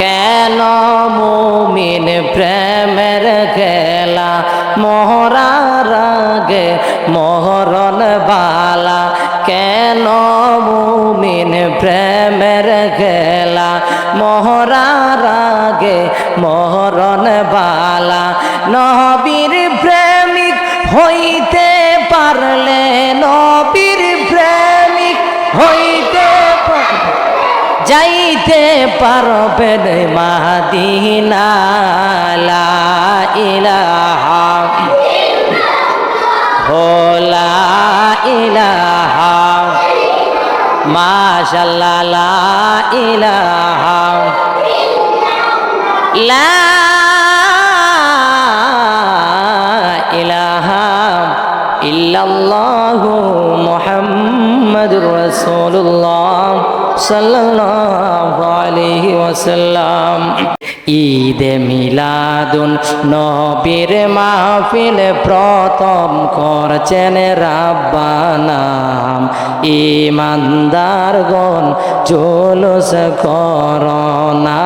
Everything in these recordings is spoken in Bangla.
কেন মুমিন প্রেমের খেলা মরার আগে মরণ বালা কেন মুমিন প্রেমের খেলা মরার আগে মরণ বালা নবীর প্রেমিক হইতে পারলে নবীর প্রেমিক হইতে যাইতে পারবেন মাদিনা লা ইলাহা লা ইলাহা মাশাআল্লাহ লা ইলাহা লা ইলাহা ইল্লাল্লাহু মুহাম্মাদুর রাসূলুল্লাহ সাল্লাল্লাহু আলাইহি ওয়াসাল্লাম। ঈদে মিলাদুন নবীর মাহফিল প্রথম করছেন রাব্বানা ঈমানদারগণ জুলুস করোনা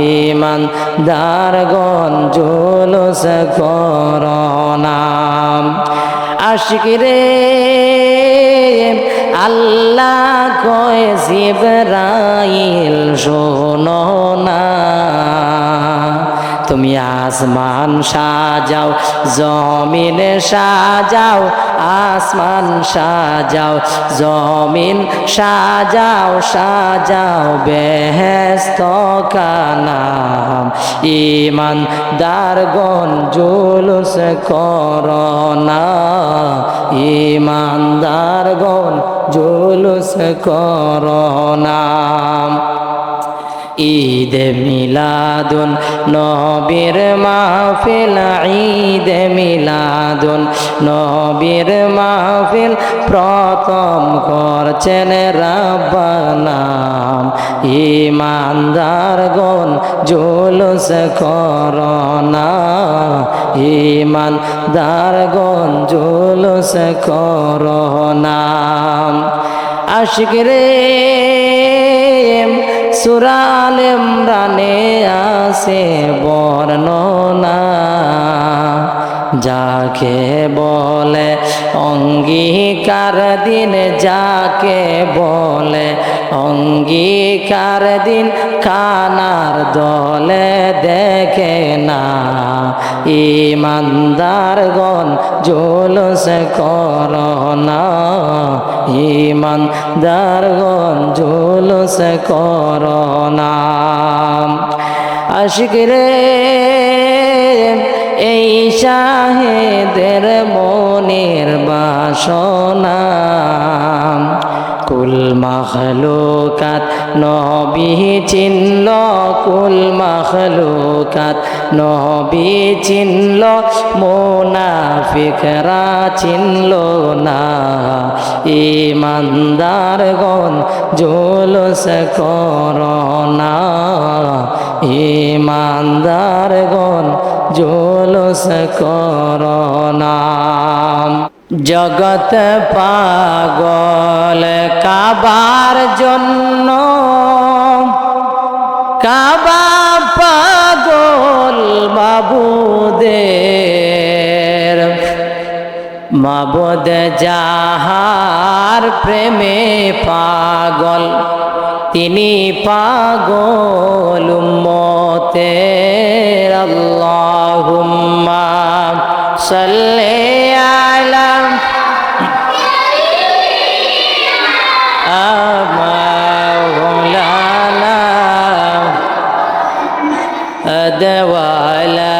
ঈমানদারগণ জুলুস করোনা আশিক রে আল্লাহ কয় জিবরাইল শোনো না তুমি আসমান সাজাও জমিন সাজাও আসমান সাজাও জমিন সাজাও সাজাও বেহেশত কানাম ঈমানদারগণ জুলুস করোনা ঈমানদারগণ জুলুস করোনা। ঈদে মিলাদুন নবীর মাহফিল ঈদে মিলাদুন নবীর মাহফিল প্রথম করছেন রাব্বানা ঈমানদারগণ জুলুস করোনা ঈমানদারগণ জুলুস করোনা আশিক রে সূরা আল ইমরানে আছে বর্ণনা যাকে বলে অঙ্গীকার দিন যাকে বলে অঙ্গীকার দিন কানার দলে দেখে না ঈমানদারগণ জুলুস করোনা ঈমানদারগণ জুলুস করোনা আশিক রে এই শাহেদের মনের বাসনা কুল মাখলুকাত নবী চিনল কুল মাখলুকাত নবী চিনল মুনাফিকরা চিনল না ঈমানদারগণ জুলুস করোনা ঈমানদারগণ জুলুস করোনা জগৎ পাগল কাবার জন্য কাবা পাগল মাবুদের মাবুদ যাহার প্রেমে পাগল তিনি পাগল উম্মতের আল্লাহুম্মা সাল্লি আলা মাওলানা আদওয়ালা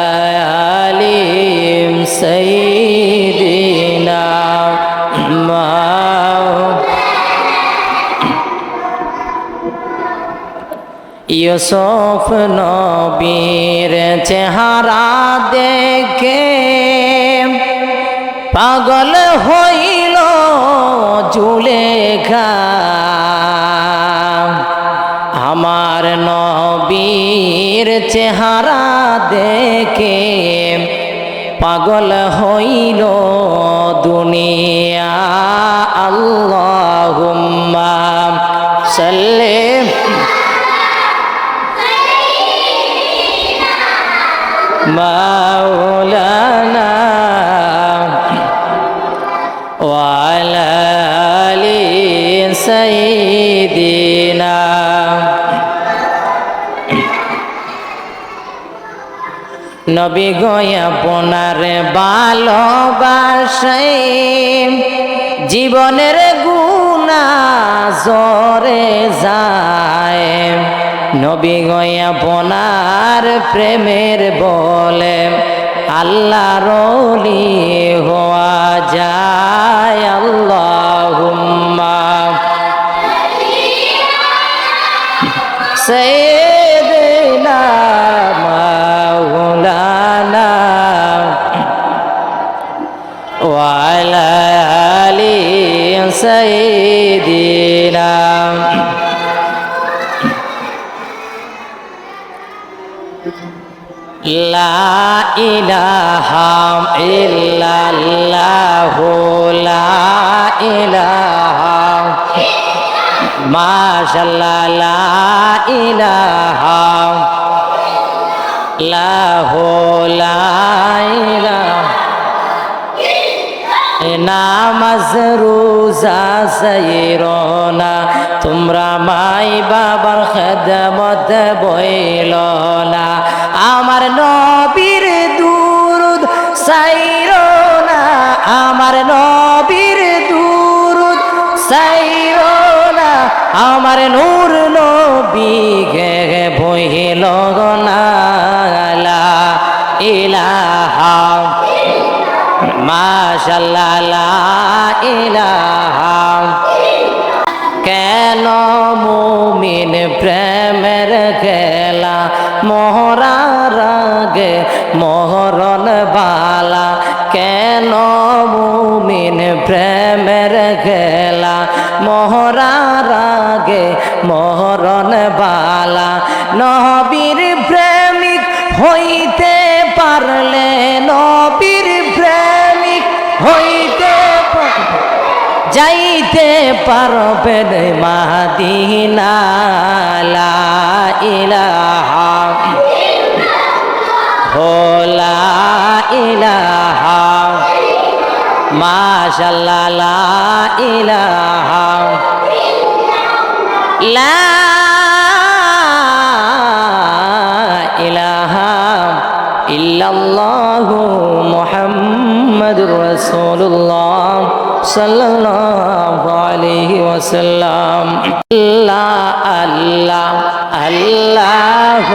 আলিম সাইয়্যিদিনা ইউসুফ নবীর চেহারা দেখে পাগল হইল জুলেখা আমার নবীর চেহারা দেখে পাগল হইল দুনিয়া আল্লাহুম্মা সাল্লি مولانا وعلى آل سيدنا নবী গো আপনার ভালোবাসায় জীবনের গুনাহ ঝরে যায় নবী গো আপনার প্রেমের বলে আল্লাহর ওলি হওয়া যায় আল্লাহুম্মা সাইয়্যিদিনা মাওলানা ওয়া আলা আলি সাইয়্যিদিনা লা ইলাহা ইল্লাল্লাহু লা ইলাহা মাশাআল্লাহ লা ইলাহা লাহু লা ইলাহা নামাজ রোজা সাইরনা তোমরা মাই বাবার খেদমত বইল না আমার নবীর দুরুদ সাইরনা আমার নবীর দুরুদ সাইরনা আমার নূর নবী গে বইল না লা ইলাহা মাশাআল্লাহ লা ইলাহা কেন মুমিন প্রেমের খেলা মোহরার আগে মোহরন বালা কেন মুমিন প্রেমের খেলা মোহরার আগে মোহরন বালা নবীর প্রেমিক হইতে পারলে নবীর প্রেমিক হইতে যাইতে পারবেন মাদিনা লা ইলাহা হো লা ইলাহা মাশাআল্লাহ লা ইলাহা লা ইলাহা ইল্লাল্লাহু মুহাম্মাদুর রাসূলুল্লাহ সাল্লাল্লাহু আলাইহি ওয়াসাল্লাম আল্লাহ আল্লাহ আল্লাহ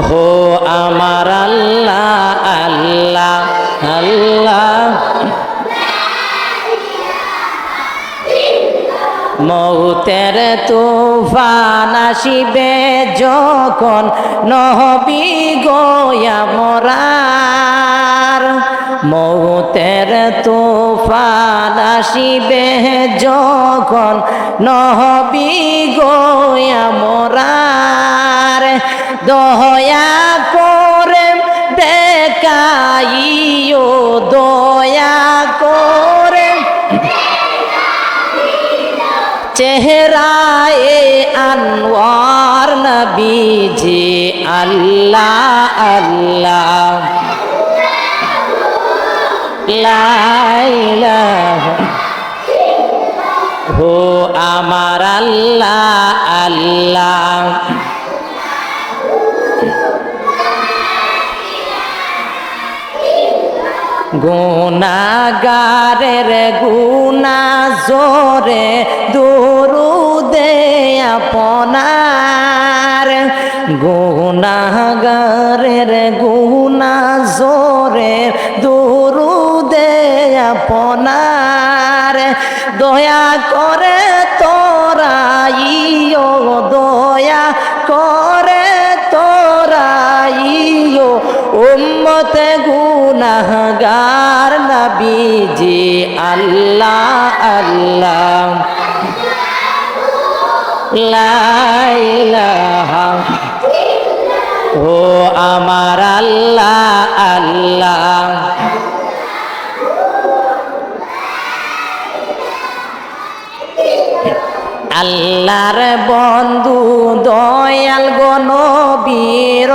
হো আমার আল্লাহ আল্লাহ আল্লাহ মৌতের তুফান আসিবে যখন নবী গোয়া মরার মৌতের তুফান আসিবে যখন নবী গোয়া মরার দয়া করে দেখাইও দয়া করে চেহারায়ে আনওয়ার নবীজি আল্লাহ আল্লাহ লা ইলাহা হো আমার আল্লাহ আল্লাহ গুনাহগারের গুনাহ জোরে দুরুদে আপনার গুনাহগারের গুনাহ জোরে দুরুদে আপনার দয়া করে তোরাইও দয়া করে তোরাইও উম্মত গুনাহগার নবীজি আল্লাহ আল্লাহ লা ইলাহা ও আমার আল্লাহ আল্লাহ আল্লাহর বন্ধু দয়াল গো নবী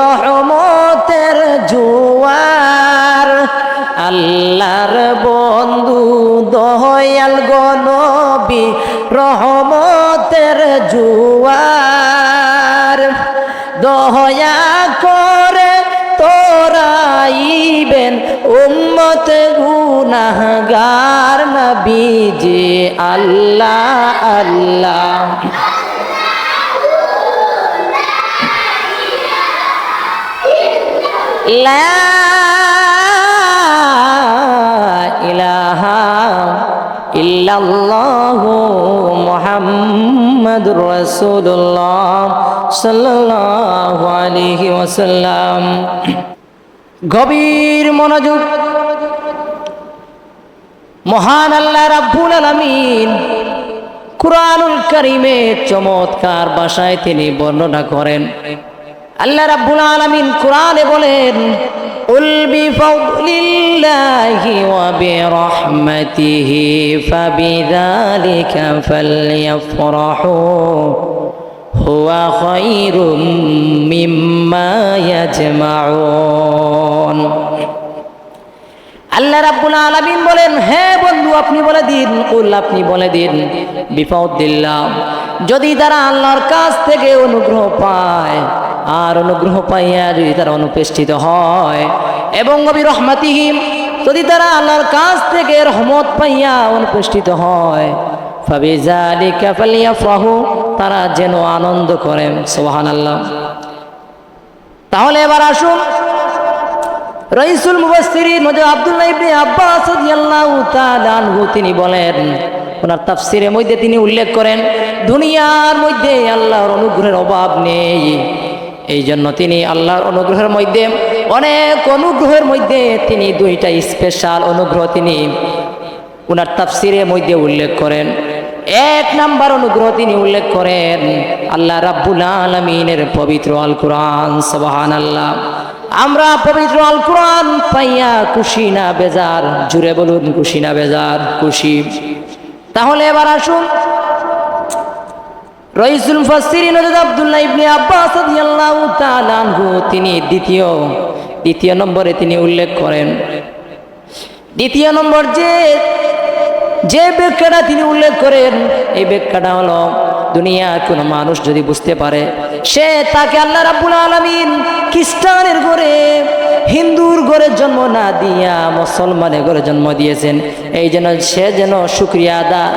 রহমতের জোয়ার, আল্লাহর বন্ধু দয়াল গো নবী রহমতের জোয়ার, দয়া করে তোরাইবেন উম্মত গুনাহগার নবীজি আল্লাহ আল্লাহ। লা ইলাহা ইল্লাল্লাহু মুহাম্মাদুর রাসূলুল্লাহ সাল্লাল্লাহু আলাইহি ওয়াসাল্লাম। গভীর মনোযোগ। মহান আল্লাহ রাব্বুল আলামিন কুরআনুল কারীমে চমৎকার ভাষায় তিনি বর্ণনা করেন। আল্লাহ রাব্বুল আলামিন কুরআনে বলেন, উল বিফাদলিল্লাহি ওয়া বিরহমাতিহি ফাবিযালিকা ফালইফরাহু হুয়া খায়রুম মিম্মা ইয়াজমাউন। আল্লাহ রাব্বুল আলামিন বলেন, হে বন্ধু আপনি বলে দিন, কুল আপনি বলে দিন, বিফাদলিল্লাহ, যদি তারা আল্লাহর কাছ থেকে অনুগ্রহ পায়, আর অনুগ্রহ পাইয়া যদি তারা অনুপেষ্টিত হয়, এবং বিরহমাতিহি, যদি তারা আল্লাহর কাছ থেকে রহমত পাইয়া অনুপেষ্টিত হয়, ফাবিযালিকা ফালইফরাহু, তারা যেন আনন্দ করেন। সুবহানাল্লাহ। তাহলে এবার আসুন, রাইসুল মুফাসসিরিন হযরত আব্দুল্লাহ ইবনে আব্বাস রাদিয়াল্লাহু তাআলা আনহু তিনি বলেন, ওনার তাফসীরের মধ্যে তিনি উল্লেখ করেন, দুনিয়ার মধ্যে আল্লাহর অনুগ্রহের অভাব নেই। এই জন্য তিনি আল্লাহর অনুগ্রহের মধ্যে, অনেক অনুগ্রহের মধ্যে তিনি দুইটা স্পেশাল অনুগ্রহ তিনি ওনার তাফসীরের মধ্যে উল্লেখ করেন। এক নাম্বার অনুগ্রহ তিনি উল্লেখ করেন আল্লাহ রাব্বুল আলামিনের পবিত্র আল কোরআন। সুবহানাল্লাহ। আমরা পবিত্র আল কোরআন পাইয়া খুশি না বেজার? জুড়ে বলুন, খুশি না বেজার? খুশি। তাহলে এবার আসুন, রাইসুল মুফাসসিরিন হযরত আব্দুল্লাহ ইবনে আব্বাস রাদিয়াল্লাহু তাআলা আনহু তিনি দ্বিতীয় নম্বরে তিনি উল্লেখ করেন, দ্বিতীয় নম্বর যে ব্যাখ্যাটা তিনি উল্লেখ করেন, এই ব্যাখ্যাটা হলো, দুনিয়ার কোনো মানুষ যদি বুঝতে পারে সে তাকে আল্লাহ রাব্বুল আলামিন খ্রিস্টানের ঘরে, হিন্দুর ঘরে জন্ম না দিয়া মুসলমানের ঘরে জন্ম দিয়েছেন, এই জন্য সে যেন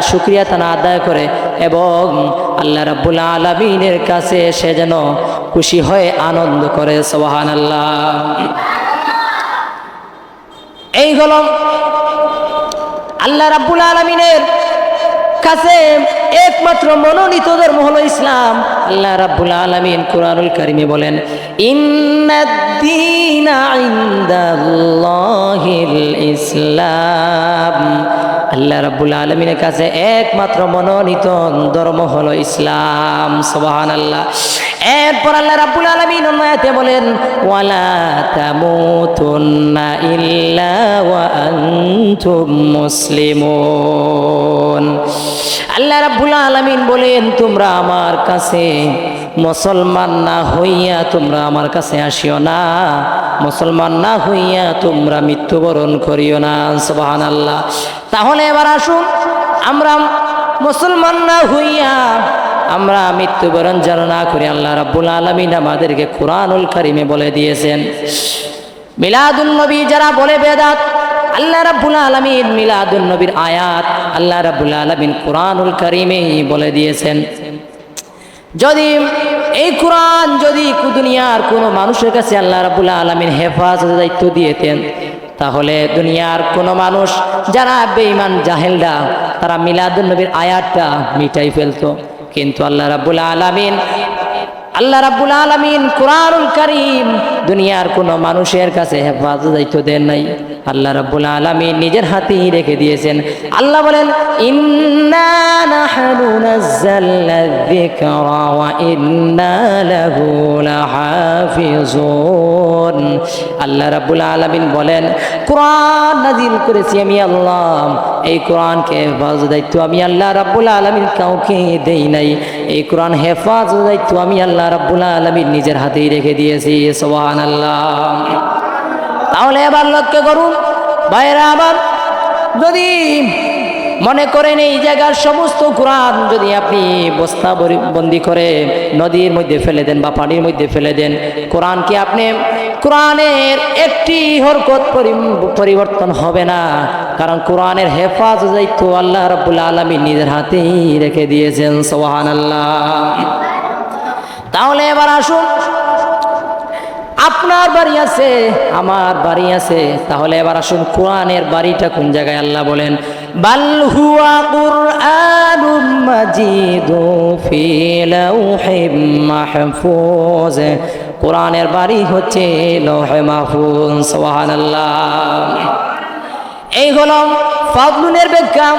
শুকরিয়া তানা আদায় করে এবং আল্লাহ রাব্বুল আলামিনের কাছে সে যেন খুশি হয়ে আনন্দ করে। সুবহানাল্লাহ। এই হলো আল্লাহ রাব্বুল আলামিনের কাছে একমাত্র মনোনীত ধর্ম হলো ইসলাম। আল্লাহ রাব্বুল আলামিন কুরআনুল কারীমে বলেন, ইন্নাদ-দীনা ইনদাল্লাহিল ইসলাম। আল্লাহ রাব্বুল আলামিনের কাছে একমাত্র মনোনীত ধর্ম হলো ইসলাম। সুবহানাল্লাহ। এরপর আল্লাহ রাব্বুল আলামিন অন্য আয়াতে বলেন, ওয়ালা তামুতুন্না ইল্লা ওয়া আনতুম মুসলিমুন। আল্লাহ রাব্বুল আলামিন বলেন, তোমরা আমার কাছে মুসলমান না হইয়া তোমরা আমার কাছে আসিও না, মুসলমান না হইয়া তোমরা মৃত্যুবরণ করিও না। সুবহানাল্লাহ। তাহলে এবার আসুন, আমরা মুসলমান না হইয়া আমরা মৃত্যুবরণ যেন না করি, আল্লাহ রাব্বুল আলামিন আমাদেরকে কুরআনুল কারীমে বলে দিয়েছেন। মিলাদুন নবী যারা বলে বেদাত, আল্লাহ রাব্বুল আলামিন মিলাদুন নবীর আয়াত আল্লাহ রাব্বুল আলামিন কুরআনুল কারীমেই বলে দিয়েছেন। যদি এই কুরআন যদি দুনিয়ার কোনো মানুষের কাছে আল্লাহ রাব্বুল আলামিন হেফাজতের দায়িত্ব দিয়েতেন, তাহলে দুনিয়ার কোনো মানুষ যারা বেঈমান জাহেলরা তারা মিলাদুন নবীর আয়াতটা মিটাই ফেলতো। কিন্তু আল্লাহ রাব্বুল আলামিন কুরআনুল কারীম দুনিয়ার কোনো মানুষের কাছে হেফাজতের দায়িত্ব দেন নাই। আল্লাহ রাব্বুল আলামিন নিজের হাতেই রেখে দিয়েছেন। আল্লাহ বলেন ইন্না নাহনু নাযালনা যিকরা ওয়া ইন্না লাহু লাহাফিজুন। আল্লাহ রাব্বুল আলামিন বলেন কোরআন নাজিল করেছি আমি আল্লাহ, এই কোরআনকে হেফাজত দায়িত্ব আমি আল্লাহ রাব্বুল আলামিন কাউকে দেই নাই। এই কোরআন হেফাজত দায়িত্ব আমি আল্লাহ রাব্বুল আলামিন নিজের হাতেই রেখে দিয়েছি। সুবহানাল্লাহ। তাহলে এবার লক্ষ্য করুন ভাইরা আমার, যদি মনে করেন এই জায়গার সমস্ত কোরআন যদি আপনি বস্তা বন্দি করে নদীর মধ্যে ফেলে দেন বা পানির মধ্যে ফেলে দেন, কোরআনকে আপনি কোরআনের একটি হরকত পরিবর্তন হবে না, কারণ কোরআনের হেফাজত দায়িত্ব আল্লাহ রাব্বুল আলামিন নিজের হাতেই রেখে দিয়েছেন। সুবহানাল্লাহ। তাহলে এবার আসুন, আপনার বাড়ি আছে, আমার বাড়ি আছে, তাহলে এবার আসুন কোরআনের বাড়িটা কোন জায়গায়? আল্লাহ বলেন বাল হুয়া কুরআনুম মাজিদু ফি লাউহিম মাহফুজ। কোরআনের বাড়ি হচ্ছে লৌহে মাহফুজ। সুবহানাল্লাহ। এই হলো ফাদলুনের ব্যাখ্যা।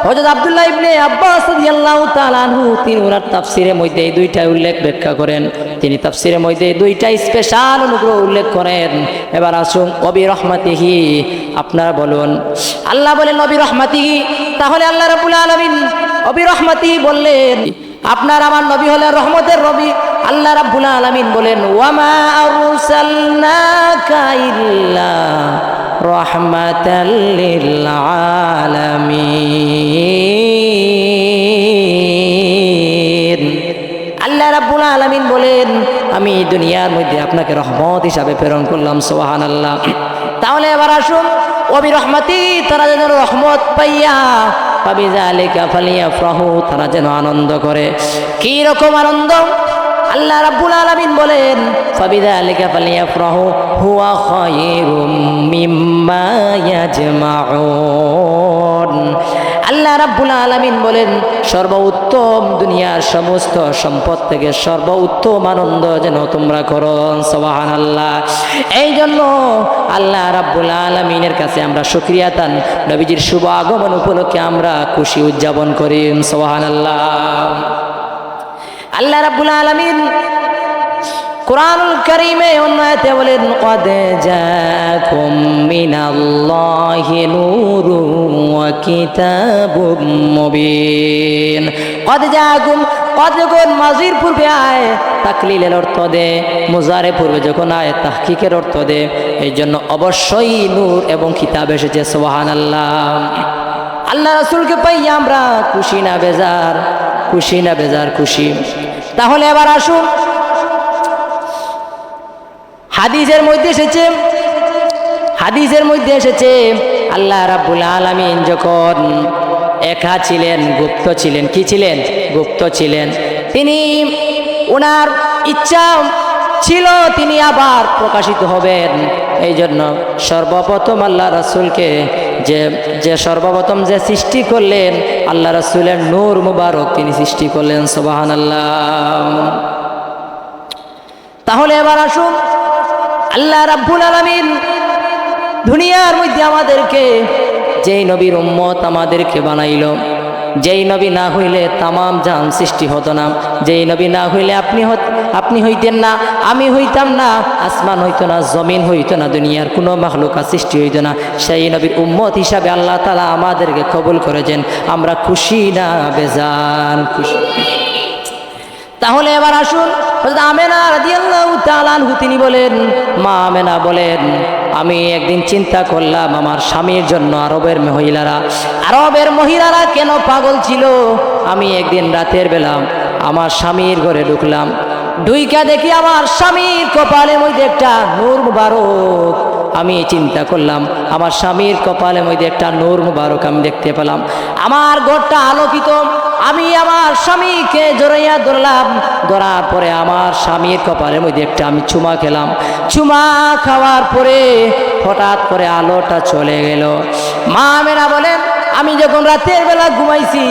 হযরত আব্দুল্লাহ ইবনে আব্বাস রাদিয়াল্লাহু তাআলা আনহু তিনি ওনার তাফসীরের মধ্যে এই দুইটা উল্লেখ ব্যাখ্যা করেন। তিনি তাফসীরের মধ্যে দুইটা স্পেশাল অনুগ্রহ উল্লেখ করেন। এবার আসুন ওবি রহমাতিহি, আপনারা বলুন। আল্লাহ বলেন ওবি রহমাতিহি, তাহলে আল্লাহ রাব্বুল আলামিন ওবি রহমাতিহি বললেন, আপনার আমার নবী হলেন রহমতের নবী। আল্লাহ রাব্বুল আলামিন বলেন ওয়ামা আরসালনাকা ইল্লা রাহমাতাল লিল আলামিন। আল্লাহ রাব্বুল আলামিন বলেন আমি দুনিয়ার মধ্যে আপনাকে রহমত হিসাবে প্রেরণ করলাম। সুবহানাল্লাহ। তাহলে এবার আসুন ওবি রহমতি, তারা যেন রহমত পাইয়া ফাবিযালিকা ফালিয়াফরাহু, তারা যেন আনন্দ করে। কি রকম আনন্দ? আল্লাহ রাব্বুল আলামিন বলেন ফাবিযালিকা ফালিয়াফরাহু হুয়া খায়রুম মিম্মা ইয়াজমাউন। আল্লাহ রাব্বুল আলামিন বলেন সর্বোত্তম দুনিয়ার সমস্ত সম্পদ থেকে সর্বোত্তম আনন্দ যেন তোমরা করো। সুবহানাল্লাহ। এই জন্য আল্লাহ রাব্বুল আলামিনের কাছে আমরা শুকরিয়া তান, নবীজির শুভ আগমন উপলক্ষে আমরা খুশি উদযাপন করি। সুবহানাল্লাহ। আল্লাহ রাব্বুল আলামিন কুরআনুল কারীমে অন্য আয়াতে বলেন ক্বাদ জাআকুম মিনাল্লাহি নূরুন ওয়া কিতাবুম মুবিন। ক্বাদ জাআকুম, ক্বাদ যখন মাজির পূর্বে আয় তাকলিলের অর্থ দে, মুজারে পূর্বে যখন আয় তাহকিকের অর্থ দে, এই জন্য অবশ্যই নূর এবং কিতাব এসেছে। সুবহানাল্লাহ। আল্লাহ রাসূলকে পাইয়া আমরা খুশি না বেজার? খুশি না বেজার? খুশি। তাহলে এবার আসুন হাদিসের মধ্যে এসেছে আল্লাহ রাব্বুল আলামিন যখন একা ছিলেন, গুপ্ত ছিলেন। কি ছিলেন? গুপ্ত ছিলেন। তিনি ওনার ইচ্ছা ছিল তিনি আবার প্রকাশিত হবেন। এই জন্য সর্বপ্রথম আল্লাহ রাসূলকে যে সর্বপ্রথম যে সৃষ্টি করলেন আল্লাহ রাসূলের নূর মুবারক তিনি সৃষ্টি করলেন। সুবহানাল্লাহ। তাহলে এবার আসুন আল্লাহ রাব্বুল আলামিন দুনিয়ার মধ্যে আমাদেরকে যেই নবীর উম্মত আমাদেরকে বানাইল, যেই নবী না হইলে তামাম জাহান সৃষ্টি হতো না, যেই নবী না হইলে আপনি হইতেন না, আমি হইতাম না, আসমান হইতো না, জমিন হইতো না, দুনিয়ার কোনো মাখলুকাত সৃষ্টি হইতো না, সেই নবীর উম্মত হিসাবে আল্লাহ তাআলা আমাদেরকে কবুল করেছেন। আমরা খুশি না বেজার? খুশি। তাহলে এবার আসুন হযরত আমেনা রাদিয়াল্লাহু তাআলা আনহু তিনি বলেন, মা আমেনা বলেন আমি একদিন চিন্তা করলাম আমার স্বামীর জন্য আরবের মহিলারা কেন পাগল ছিল। আমি একদিন রাতের বেলা আমার স্বামীর ঘরে ঢুকলাম, ঢুইকা দেখি আমার স্বামীর কপালের মধ্যে একটা নূর মুবারক। আমি চিন্তা করলাম আমার স্বামীর কপালের মধ্যে একটা নূর মুবারক আমি দেখতে পেলাম, আমার ঘরটা আলোকিত। আমি আমার স্বামীকে জড়াইয়া ধরলাম, ধরার পরে আমার স্বামীর কপালের মধ্যে একটা আমি চুমা খেলাম। চুমা খাওয়ার পরে হঠাৎ করে আলোটা চলে গেল। মা আমেনা বলেন আমি যখন রাতের বেলা ঘুমাইছি,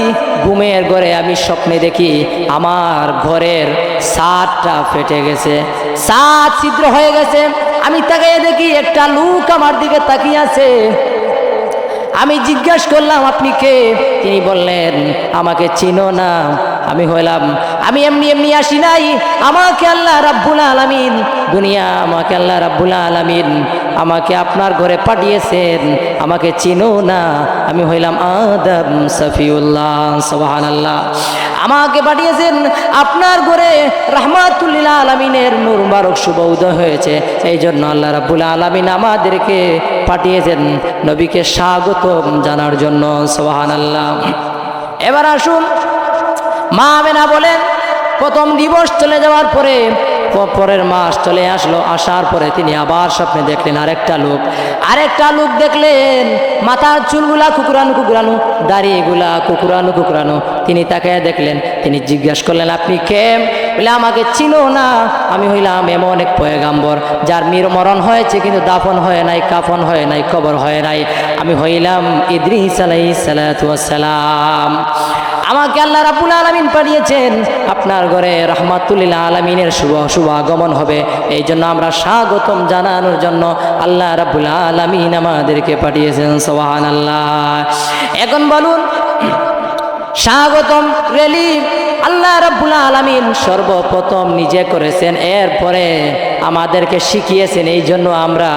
ঘুমের ঘরে আমি স্বপ্নে দেখি আমার ঘরের ছাদটা ফেটে গেছে, ছাদ ছিদ্র হয়ে গেছে। আমি তাকিয়ে দেখি একটা লোক আমার দিকে তাকিয়ে আছে। আমি জিজ্ঞেস করলাম, আপনি কে? তিনি বললেন, আমাকে চিনো না? আমি হইলাম, আমি এমনি এমনি আসি নাই, আমাকে আল্লাহ রাব্বুল আলামিন আমাকে আল্লাহ রাব্বুল আলামিন আমাকে আপনার ঘরে পাঠিয়েছেন, আমাকে চিনো না? আমি হইলাম আদম সফিউল্লাহ, সুবহানাল্লাহ। আমাকে পাঠিয়েছেন আপনার ঘরে, রাহমাতুল লিল আলামিনের নূর মুবারক শুভ উদয় হয়েছে, এই জন্য আল্লাহ রাব্বুল আলামিন আমাদেরকে পাঠিয়েছেন নবীকে স্বাগতম জানার জন্য, সুবহানাল্লাহ। এবার আসুন, মা আমেনা বলেন, প্রথম দিবস চলে যাওয়ার পরে পরের মাস চলে আসলো। আসার পরে তিনি আবার স্বপ্নে দেখলেন আরেকটা লোক দেখলেন, মাথার চুলগুলা কুকুরানো কুকুরানো, দাড়িগুলা কুকুরানো কুকুরানো। তিনি তাকে দেখলেন, তিনি জিজ্ঞাসা করলেন, আপনি কে? বলে, আমাকে চিনো না? আমি হইলাম এমন এক পয়গাম্বর যার মরণ হয়েছে কিন্তু দাফন হয় নাই, কাফন হয় নাই, কবর হয় নাই। আমি হইলাম ইদ্রিস আলাইহিস সালাতু ওয়াস সালাম। আমাকে আল্লাহ রাব্বুল আলামিন পাঠিয়েছেন আপনার ঘরে, রাহমাতুল লিল আলামিনের শুভ আগমন হবে, এই জন্য আমরা স্বাগতম জানানোর জন্য আল্লাহ রাব্বুল আলামিন আমাদেরকে পাঠিয়েছেন, সুবহানাল্লাহ। এখন বলুন, স্বাগতম রেলি আল্লাহ রাব্বুল আলামিন সর্বপ্রথম নিজে করেছেন, এরপরে আমাদেরকে শিখিয়েছেন। এই জন্য আমরা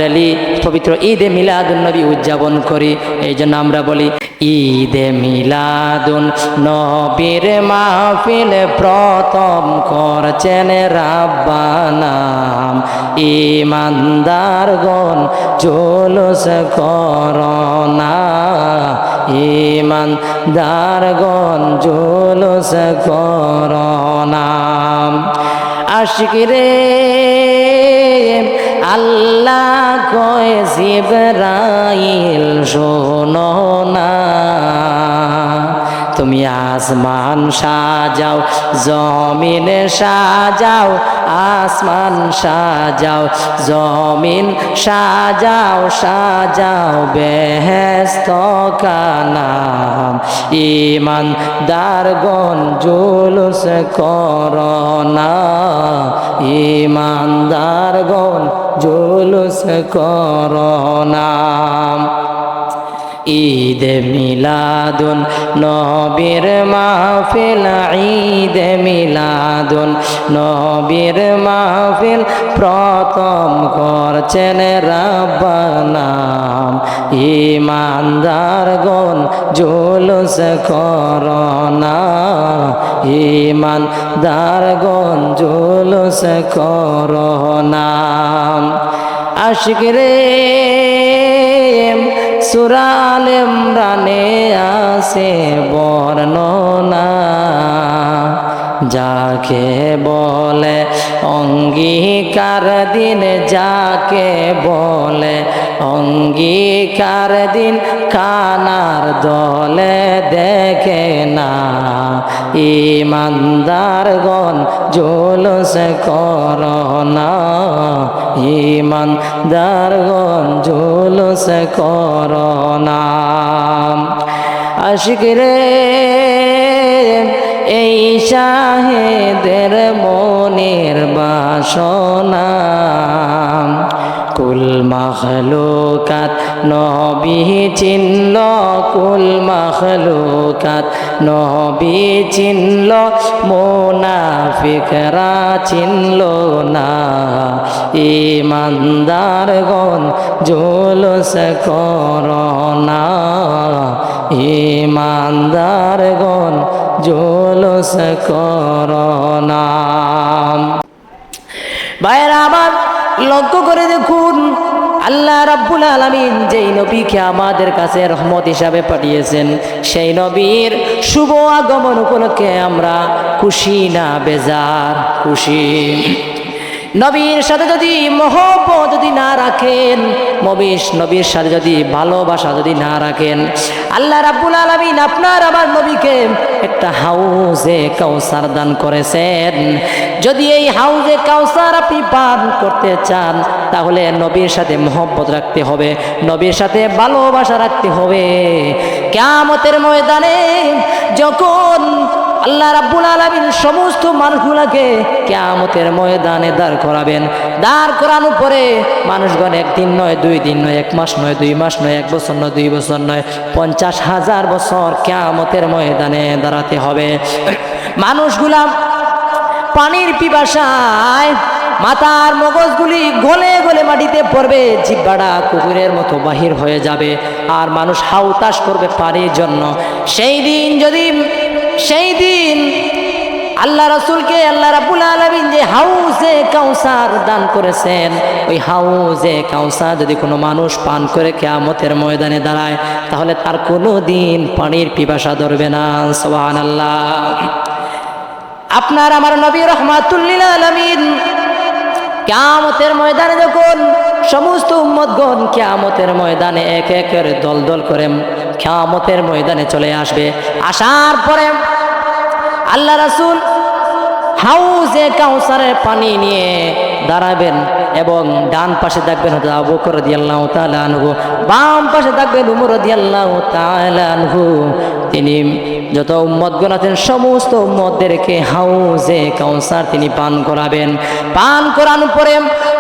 রেলি পবিত্র ঈদে মিলাদুন নবী উদযাপন করি। এই জন্য আমরা বলি, ঈদে মিলাদুন নবীর মাহফিল প্রথম করছেন রাব্বানা, ঈমানদারগণ জুলুস করোনা, ঈমানদারগণ জুলুস করোনা। আশিক রে আল্লাহ কয় জিবরাইল শোনো না, তুমি আসমান সাজাও, জমিন সাজাও, আসমান সাজাও, জমিন সাজাও, সাজাও বেহেশত কানাম, ঈমানদারগণ জুলুস করোনা, ঈমানদারগণ জুলুস করোনা। ঈদে মিলাদুন নবীর মাহফিল, ঈদে মিলাদুন নবীর মাহফিল প্রথম করছেন রাব্বানা, ঈমানদারগণ জুলুস করোনা, ঈমানদারগণ জুলুস করোনা। আশিক রে সূরা আলে ইমরানে আছে বর্ণনা, যাকে বলে অঙ্গীকার দিন, যাকে বলে অঙ্গীকার দিন, কানার দলে দেখে না, ঈমানদারগণ জুলুস করোনা, ঈমানদারগণ জুলুস করোনা। আশিক রে এই শাহেদের মনের বাসনা, কুল মাখলুকাত নবী চিনল, কুল মাখলুকাত নবী চিনল, মুনাফিকরা চিনল না, ঈমানদারগণ জুলুস করোনা, ঈমানদারগণ জুলুস করোনা। ভাইরা আমার, লক্ষ্য করে দেখুন, আল্লাহ রাব্বুল আলামিন যেই নবীকে আমাদের কাছে রহমত হিসাবে পাঠিয়েছেন, সেই নবীর শুভ আগমন উপলক্ষে আমরা খুশি না বেজার? খুশি। নবীর সাথে যদি মহব্বত যদি না রাখেন, নবীর সাথে যদি ভালোবাসা যদি না রাখেন, আল্লাহ রাব্বুল আলামিন আপনার আমার নবীকে একটা হাউজে কাউসার দান করেছেন। যদি এই হাউজে কাউসার আপনি পান করতে চান, তাহলে নবীর সাথে মহব্বত রাখতে হবে, নবীর সাথে ভালোবাসা রাখতে হবে। কিয়ামতের ময়দানে যখন আল্লাহ রাব্বুল আলামিন সমস্ত মানুষগুলোকে কিয়ামতের ময়দানে দাঁড় করাবেন। দাঁড় করানোর পরে মানুষগণ একদিন নয়, 2 দিন নয়, 1 মাস নয়, 2 মাস নয়, 1 বছর নয়, 2 বছর নয়, 50,000 বছর কিয়ামতের ময়দানে দাঁড়াতে হবে। মানুষগুলা পানির পিপাসায় মাথার মগজগুলি গলে গলে মাটিতে পড়বে, জিহ্বাটা কুকুরের মতো বাহির হয়ে যাবে, আর মানুষ হাউতাশ করবে পানির জন্য। সেই দিন আল্লাহ রাসূলকে আল্লাহ রাব্বুল আলামিন যে হাউজে কাউসার দান করেছেন, ওই হাউজে কাউসার যদি কোনো মানুষ পান করে কিয়ামতের ময়দানে দাঁড়ায়, তাহলে তার কোনো দিন পানির পিপাসা ধরবে না। সুবহানাল্লাহ। আপনার আমার নবী রাহমাতুল লিল আলামিন কিয়ামতের ময়দানে যখন সমস্ত উম্মতগণ কিয়ামতের ময়দানে এক একের দল দল করে কিয়ামতের ময়দানে চলে আসবে, আসার পরে আল্লাহ রাসূল হাউজে কাউসারের পানি নিয়ে দাঁড়াবেন এবং ডান পাশে থাকবেন হযরত আবু বকর রাদিয়াল্লাহু তাআলা আনহু, বাম পাশে থাকবেন উমর রাদিয়াল্লাহু তাআলা আনহু। তিনি যত উম্মতগণ আছেন সমস্ত উম্মতদেরকে হাউজে কাউসার তিনি পান করাবেন। পান করানোর পরে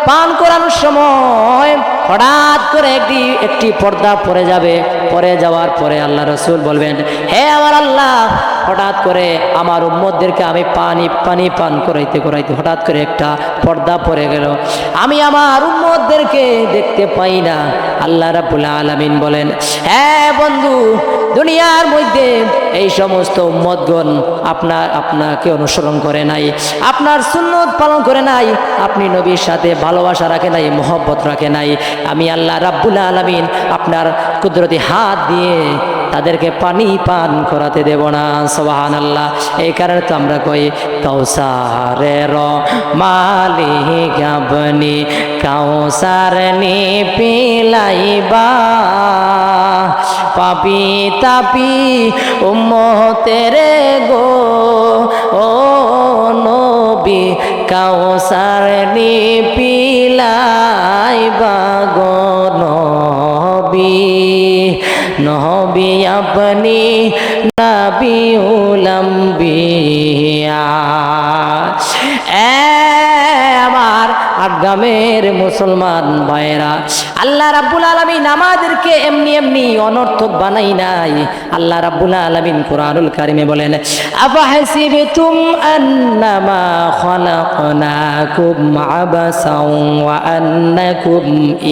পান করানোর সময় হঠাৎ করে একটি পর্দা পড়ে যাবে। পড়ে যাওয়ার পরে আল্লাহ রাসূল বলবেন, হে আমার আল্লাহ, হঠাৎ করে আমার উম্মতদেরকে আমি পানি পান করাইতে হঠাৎ করে একটা পর্দা পড়ে গেল, আমি আমার উম্মতদেরকে দেখতে পাই না। আল্লাহ রাব্বুল আলামিন বলেন, হ্যাঁ বন্ধু, দুনিয়ার মধ্যে এই সমস্ত উম্মতগণ আপনাকে অনুসরণ করে নাই, আপনার সুন্নত পালন করে নাই, আপনি নবীর সাথে ভালোবাসা রাখে নাই, মহব্বত রাখে নাই। আমি আল্লাহ রাব্বুল আলামিন আপনার কুদরতি হাত দিয়ে তাদেরকে পানি পান করাতে দেব না। সুবহানাল্লাহ। এই কারণে তো আমরা কই কাউসারের মালিক আপনি, কাউসার নি পিলাইবা পাপি তাপি উম্মতের গো ও নবী, কাউসার নি পিলাইবা গো নবী আপনি নবিউল আম্বিয়া। আমার আগামের মুসলমান ভাইরা, আল্লাহ রাব্বুল আলামিন আমাদেরকে এমনি অনর্থক বানাই নাই। আল্লাহ রাব্বুল আলামিন কুরআনুল কারীমে বলেন, আফাহাসিবতুম আন্নামা খালাকনাকুম আবাসাও ওয়া আন্নাকুম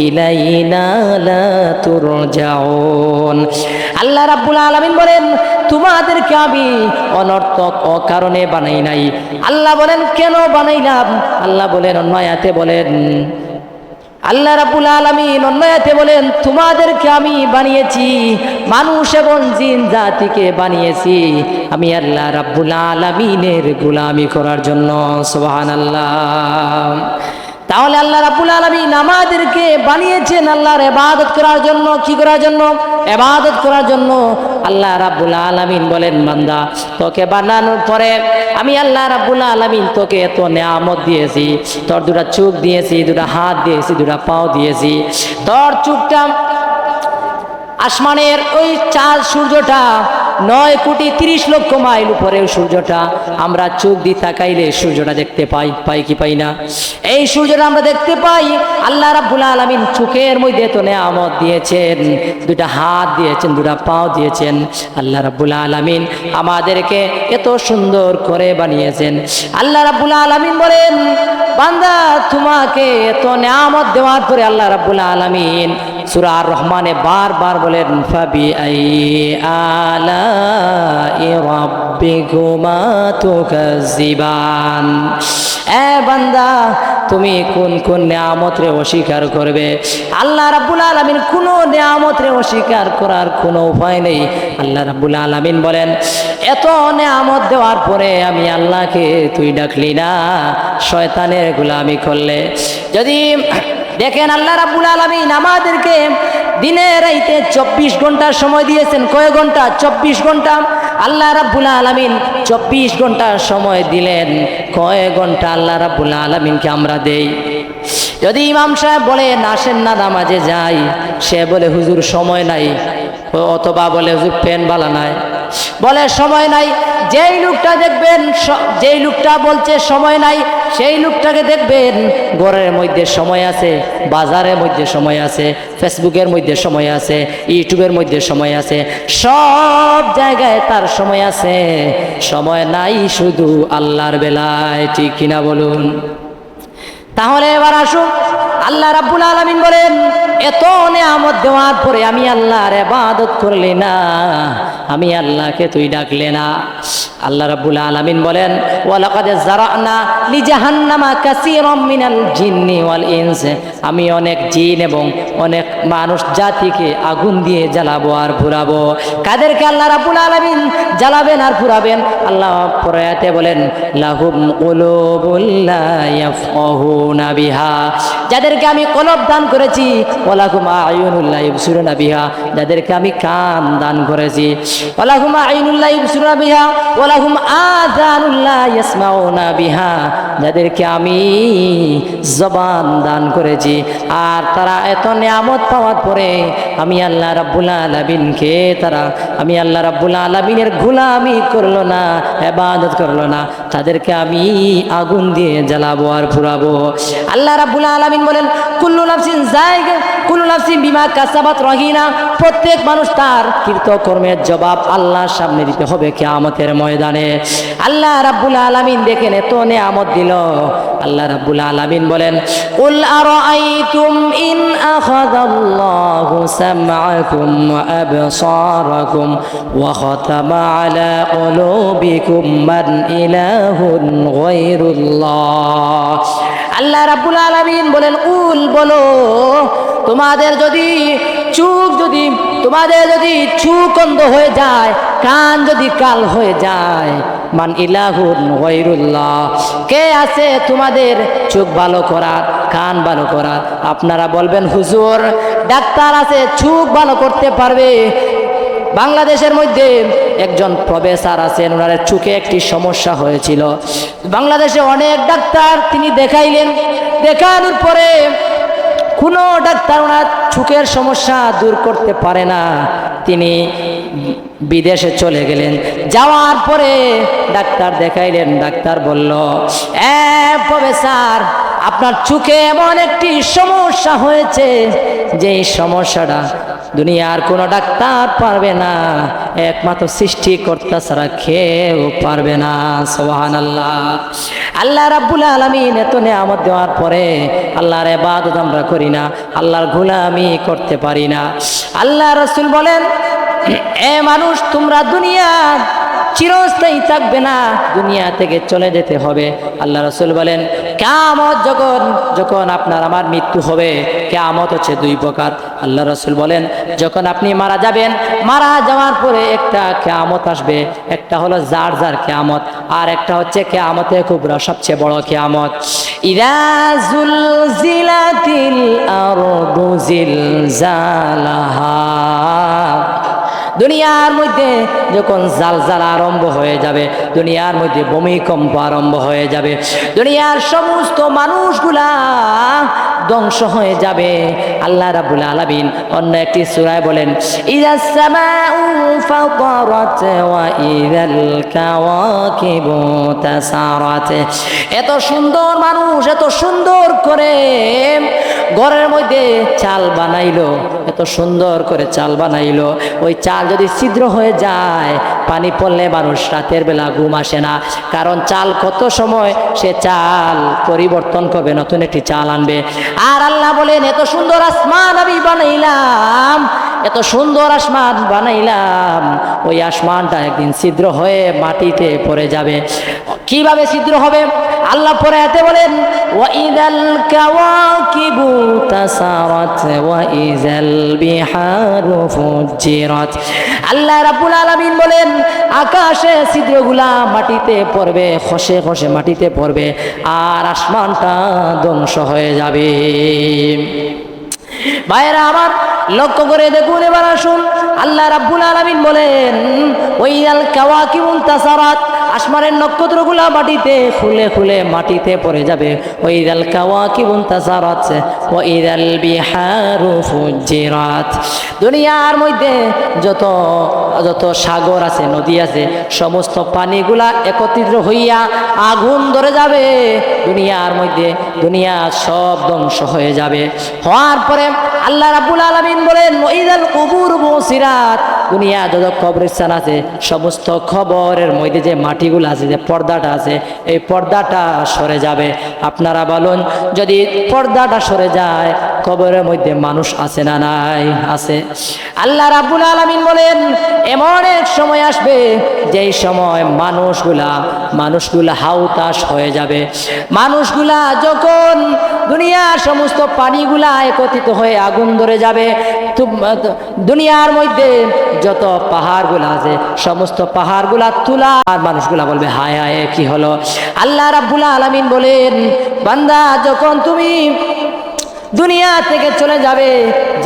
ইলাইনা লা তুরজাউন। আল্লাহ রাব্বুল আলামিন বলেন, তোমাদেরকে আমি অনর্থক অকারণে বানাই নাই। আল্লাহ বলেন, কেন বানাইলাম? আল্লাহ বলেন অন্য আয়াতে বলেন, আল্লাহ রাব্বুল আলামিন অন্য আয়াতে বলেন, তোমাদেরকে আমি বানিয়েছি, মানুষ এবং জিন জাতিকে বানিয়েছি আমি আল্লাহ রাব্বুল আলামিনের গোলামি করার জন্য। সুবহানাল্লাহ। তাহলে আল্লাহ রাব্বুল আলামিন আমাদেরকে বানিয়েছেন আল্লাহর ইবাদত করার জন্য। কি করার জন্য? ইবাদত করার জন্য। আল্লাহ রাব্বুল আলামিন বলেন, বান্দা, তোকে বানানোর পরে আমি আল্লাহ রাব্বুল আলামিন তোকে এত নিয়ামত দিয়েছি। তোর 2টা চোখ দিয়েছি, 2টা হাত দিয়েছি, 2টা পাও দিয়েছি। তোর চোখটা আসমানের ওই চাঁদ সূর্যটা 9,30,00,000 মাইল উপরে সূর্যটা আমরা চোখ দিয়ে তাকাইলে সূর্যটা দেখতে পাই কি পাই না? এই সূর্যটা আমরা দেখতে পাই। আল্লাহ রাব্বুল আলামিন চোখের মধ্যে তো নিয়ামত দিয়েছেন, 2টা হাত দিয়েছেন, 2টা পাও দিয়েছেন। আল্লাহ রাব্বুল আলামিন আমাদেরকে এত সুন্দর করে বানিয়েছেন। আল্লাহ রাব্বুল আলামিন বলেন, বান্দা, তোমাকে এত নিয়ামত দেওয়ার পরে আল্লাহ রাব্বুল আলামিন সূরা আর রহমানে বারবার বলেন, ফাবি আই আলাই রাব্বিকুমা তুকাজ্জিবান। বান্দা, তুমি কোন কোন নিয়ামতরে অস্বীকার করবে? আল্লাহ রাব্বুল আলামিন কোনো নিয়ামতরে অস্বীকার করার কোনো উপায় নেই। আল্লাহ রাব্বুল আলামিন বলেন, এত নিয়ামত দেওয়ার পরে আমি আল্লাহকে তুই ডাকলি না, শয়তানের গোলামি করলে। যদি দেখেন, আল্লাহ রাব্বুল আলামিন আমাদেরকে দিনে রাইতে 24 ঘন্টা সময় দিয়েছেন। কয় ঘন্টা? 24 ঘন্টা। আল্লাহ রাব্বুল আলামিন 24 ঘন্টা সময় দিলেন। কয় ঘন্টা আল্লাহ রাব্বুল আলামিনকে আমরা দেই? যদি ইমাম সাহেব বলেন আসেন না নামাজে যাই, সে বলে হুজুর সময় নাই, অথবা বলে হুজুর পেন বালা নাই, বলে সময় নাই। যেই লোকটা দেখবেন, যেই লোকটা বলছে সময় নাই, সেই লোকটাকে দেখবেন ঘরের মধ্যে সময় আছে, বাজারের মধ্যে সময় আছে, ফেসবুকের মধ্যে সময় আছে, ইউটিউবের মধ্যে সময় আছে, সব জায়গায় তার সময় আছে। সময় নাই শুধু আল্লাহর বেলায়, ঠিক কিনা বলুন? তাহলে এবার আসুন, আল্লাহ রাব্বুল আলামিন বলেন এত নিয়ামত দেওয়ার পরে আমি আল্লাহর ইবাদত করলি না, আমি আল্লাহকে তুই ডাকলে না। আল্লাহ রাব্বুল আলামিন বলেন ওয়ালাকাদ যারানা লিজাহান্নামা কাসীরাম মিনাল জিন্নি ওয়াল ইনস, আমি অনেক জিন এবং অনেক মানুষ জাতিকে আগুন দিয়ে জ্বালাবো আর পুরাবো। কাদেরকে আল্লাহ রাব্বুল আলামিন জ্বালাবেন আর পুরাবেন? আল্লাহ পরে আয়াতে বলেন লাহুম কুলুবুল লা ইয়াফকাহুনা বিহা, যাদেরকে আমি কলব দান করেছি, ওয়ালাহুম আয়ুনুল লা ইবসিরুনা বিহা, যাদেরকে আমি কান দান করেছি, ওয়ালাহুম আয়ুনুল লা ইবসিরুনা বিহা ওয়ালাহুম আযানুল লা ইয়াসমাউনা বিহা, যাদেরকে আমি জবান দান করেছি। আর তারা এত নিয়ামত পাওয়ার পরে আমি আল্লাহ রাব্বুল আলামিনকে আমি আল্লাহ রাব্বুল আলামিনের গোলামি করলো না, ইবাদত করলো না, তাদেরকে আমি আগুন দিয়ে জ্বালাবো আর পুরাবো। আল্লাহ রাব্বুল আলামিন বলেন কুল্লু নাফসিন যায়গা কুল্লু নাফসিন বিমা কাসাবাত রহিনা, প্রত্যেক মানুষ তার কৃতকর্মের জবাব আল্লাহর সামনে দিতে হবে কিয়ামতের ময়দানে। আল্লাহ রাব্বুল আলামিন দেখেন এত নিয়ামত দিল। আল্লাহ রাব্বুল আলামিন বলেন কুল আরাআইতুম ইন আখাযাল্লাহু সামআকুম ওয়া আবসারাকুম ওয়া খাতামা আলা কুলুবিকুম মান ইলাহুন গায়রুল্লাহ। আল্লাহ রাব্বুল আলামিন বলেন কুল, বলো তোমাদের যদি চোখ অন্ধ হয়ে যায়, কান যদি কাল হয়ে যায়, মান ইলাহুন গায়রুল্লাহ, কে আছে তোমাদের চোখ ভালো করার, কান ভালো করার? আপনারা বলবেন হুজুর ডাক্তার আছে, চোখ ভালো করতে পারবে। বাংলাদেশের মধ্যে একজন প্রফেসর আছেন, ওনার চোখে একটি সমস্যা হয়েছিল। বাংলাদেশে অনেক ডাক্তার তিনি দেখাইলেন, দেখানোর পরে কোনো ডাক্তার ওনার চোখের সমস্যা দূর করতে পারে না। তিনি বিদেশে চলে গেলেন। যাওয়ার পরে ডাক্তার দেখাইলেন, ডাক্তার বলল প্রফেসর আপনার চোখে এমন একটি সমস্যা হয়েছে, যে সমস্যাটা দুনিয়ার কোনো ডাক্তার পারবে না, একমাত্র সৃষ্টিকর্তা ছাড়া কেউ পারবে না। সুবহানাল্লাহ। আল্লাহ রাব্বুল আলামিন এত নিয়ামত দেওয়ার পরে আল্লাহর ইবাদত আমরা করি না, আল্লাহর গোলামি করতে পারি না। আল্লাহ রাসূল বলেন এ মানুষ তোমরা দুনিয়ার চিরস্থায়ী থাকবে না, দুনিয়া থেকে চলে যেতে হবে। আল্লাহ রাসূল বলেন কিয়ামত যখন আপনার আমার মৃত্যু হবে, কিয়ামত হচ্ছে দুই প্রকার। আল্লাহ রাসূল বলেন যখন আপনি মারা যাবেন, মারা যাওয়ার পরে একটা কিয়ামত আসবে, একটা হলো যার কিয়ামত, আর একটা হচ্ছে কিয়ামতে কুবরা, সবচেয়ে বড় কিয়ামত। ইযা যুলজিলাতিল আরদু জিলজালাহা, দুনিয়ার মধ্যে যখন জালজালা আরম্ভ হয়ে যাবে, দুনিয়ার মধ্যে ভূমিকম্প আরম্ভ হয়ে যাবে, দুনিয়ার সমস্ত মানুষগুলা ধ্বংস হয়ে যাবে। আল্লাহ রাব্বুল আলামিন অন্য একটি সূরায় বলেন ইযাস সামাউ ফাতারাত ওয়া ইযাল কাওয়াকিবু তাসারাত। এত সুন্দর মানুষ এত সুন্দর করে ঘরের মধ্যে চাল বানাইলো, এত সুন্দর করে চাল বানাইলো, ওই চাল যদি ছিদ্র হয়ে যায়, পানি পড়লে মানুষ রাতের বেলা ঘুম আসে না, কারণ চাল কত সময় সে চাল পরিবর্তন করবে, নতুন একটি চাল আনবে। আর আল্লাহ বলেন এত সুন্দর আসমান আমি বানাইলাম, এত সুন্দর আসমান বানাইলাম, ওই আসমানটা একদিন ছিদ্র হয়ে মাটিতে পড়ে যাবে। কিভাবে ছিদ্র হবে? আল্লাহ পরে এতে বলেন ওয়াইদাল কাওয়াকিবু তাসারাত ওয়া ইযাল বিহারু ফুজ্জিরাত। আল্লাহ রাব্বুল আলামিন বলেন আকাশে ছিদ্রগুলা মাটিতে পড়বে, খসে খসে মাটিতে পড়বে, আর আসমানটা ধ্বংস হয়ে যাবে। ভাইরা আমার লক্ষ্য করে দেখুন, এবার আসুন আল্লাহ রাব্বুল আলামিন বলেন ওয়াইয়াল কাওয়াকিবুন তাসারাত, আসমানের নক্ষত্রগুলা মাটিতে খুলে খুলে মাটিতে পড়ে যাবে। ওয়াইদাল কাওয়াকিবুন তাসারাত ওয়াইদাল বিহারু ফুজিরাত, দুনিয়ার মধ্যে যত যত সাগর আছে, নদী আছে, সমস্ত পানিগুলা একত্রিত হইয়া আগুন ধরে যাবে দুনিয়ার মধ্যে, দুনিয়া সব ধ্বংস হয়ে যাবে। হওয়ার পরে আল্লাহ রাব্বুল আলামিন বলেন ওয়াইদাল কুবুর বুসিরাত, দুনিয়া যত কবরস্থান আছে সমস্ত খবরের মধ্যে যে মাটিগুলো আছে, যে পর্দাটা আছে, এই পর্দাটা সরে যাবে। আপনারা বলুন, যদি পর্দাটা সরে যায় কবরের মধ্যে মানুষ আছে না নাই? আছে। আল্লাহ রাব্বুল আলামিন বলেন এমন এক সময় আসবে যেই সময় মানুষগুলা হাউতাশ হয়ে যাবে। মানুষগুলা যখন দুনিয়ার সমস্ত পানিগুলা একত্রিত হয়ে আগুন ধরে যাবে, দুনিয়ার মধ্যে যত পাহাড়গুলা আছে সমস্ত পাহাড়গুলা তুলা, আর মানুষগুলা বলবে হায় হায় কি হলো। আল্লাহ রাব্বুল আলামিন বলেন বান্দা, যখন তুমি দুনিয়া থেকে চলে যাবে,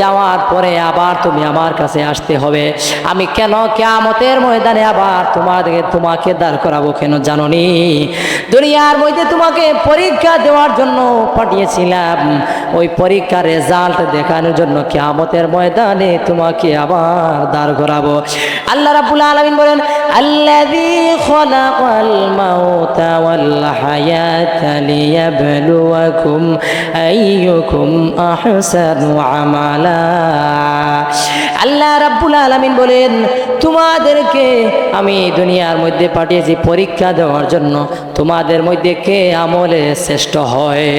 যাওয়ার পরে আবার তুমি আমার কাছে আসতে হবে। আমি কেন কিয়ামতের ময়দানে আবার তোমাকে দাঁড় করাবো কেন জানোনি? দুনিয়ার মধ্যে তোমাকে পরীক্ষা দেওয়ার জন্য পাঠিয়েছিলাম, ওই পরীক্ষার রেজাল্ট দেখানোর জন্য কিয়ামতের ময়দানে তোমাকে আবার দাঁড় করাবো। আল্লাহ রাব্বুল আলামিন বলেন আল্লাযী খালাকাল মাউতা ওয়াল হায়াতা লিয়াবলুয়াকুম আইয়ুকুম আহসানু আমালা। আল্লাহ রাব্বুল আলামিন বলেন তোমাদেরকে আমি দুনিয়ার মধ্যে পাঠিয়েছি পরীক্ষা দেওয়ার জন্য, তোমাদের মধ্যে কে আমলে শ্রেষ্ঠ হয়।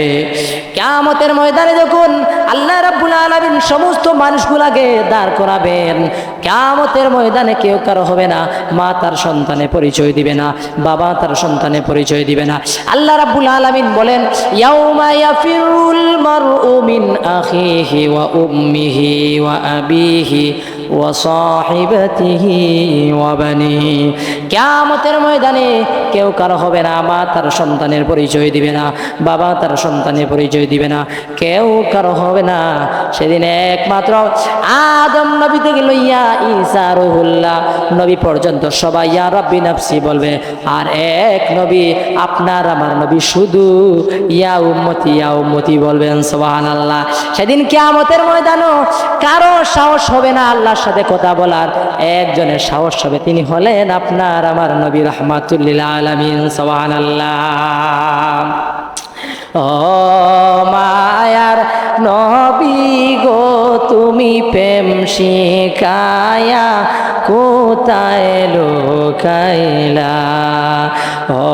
কিয়ামতের ময়দানে যখন আল্লাহ রাব্বুল আলামিন সমস্ত মানুষগুলাকে দাঁড় করাবেন, কিয়ামতের ময়দানে কেউ কারো হবে না, মা তার সন্তানে পরিচয় দিবে না, বাবা তার সন্তানে পরিচয় দিবে না। আল্লাহ রাব্বুল আলামিন বলেন ইয়াউমা ইয়াফিরুল মারউ মিন আখিহি ওয়া উম্মিহি ওয়া আবিহি ওয়া সাহিবাতিহি ওয়া বানিহি, কিয়ামতের ময়দানে কেউ কারো হবে না, মা তার সন্তানের পরিচয় দিবে না, বাবা তার সন্তানের পরিচয় দিবে না, কেউ কারো হবে না। সেদিন একমাত্র আদম নবী থেকে লইয়া ঈসা রুহুল্লাহ নবী পর্যন্ত সবাই ইয়া রাব্বি নাফসি বলবে, আর এক নবী আপনার আমার নবী শুধু ইয়া উম্মতি বলবেন। সুবহানাল্লাহ। সেদিন কিয়ামতের ময়দানও কারো সাহস হবে না আল্লাহর সাথে কথা বলার, একজনের সাহস হবে, তিনি হলেন আপনার আমার নবী রাহমাতুল লিল আলামিন। সুবহানাল্লাহ। ও মায়ার নবী গো তুমি প্রেম শিখায়া কোথায় লুকাইলা, ও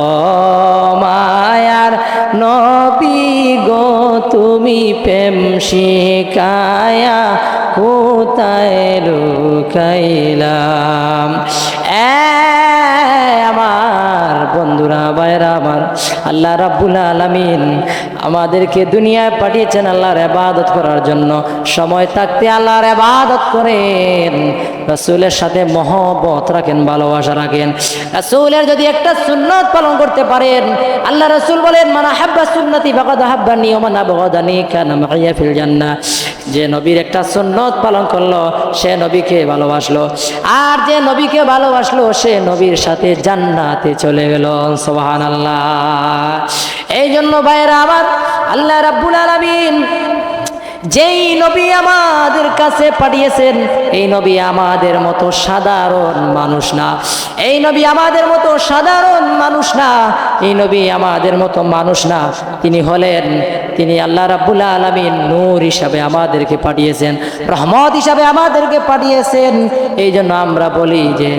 মায়ার নবী গো তুমি প্রেম শিখায়া কোথায় লুকাইলাম। আমার বন্ধুরা ভাইরা আমার, আল্লাহ রাব্বুল আলামিন আমাদেরকে দুনিয়ায় পাঠিয়েছেন আল্লাহর ইবাদত করার জন্য। সময় থাকতে আল্লাহর ইবাদত করেন, রাসূলের সাথে মহব্বত রাখেন, ভালোবাসা রাখেন। রাসূলের যদি একটা সুন্নাত পালন করতে পারেন, আল্লাহ রাসূল বলেন মান আহাব্বা সুন্নতি ফাকাদ আহাব্বানি ওয়া মান আবগাদানি কানা মাইয়া ফিল জান্নাহ। যে নবীর একটা সুন্নত পালন করলো সে নবীকে ভালোবাসলো, আর যে নবীকে ভালোবাসলো সে নবীর সাথে জান্নাতে চলে গেল। সুবহানাল্লাহ। এই জন্য ভাইরা আমার, আল্লাহ রাব্বুল আলামিন যেই নবী আমাদের কাছে পাঠিয়েছেন, এই নবী আমাদের মতো সাধারণ মানুষ না, এই নবী আমাদের মতো সাধারণ মানুষ না, এই নবী আমাদের মতো মানুষ না। তিনি আল্লাহ রাব্বুল আলামিন নূর হিসাবে আমাদেরকে পাঠিয়েছেন, রহমত হিসাবে আমাদেরকে পাঠিয়েছেন। এই জন্য আমরা বলি যে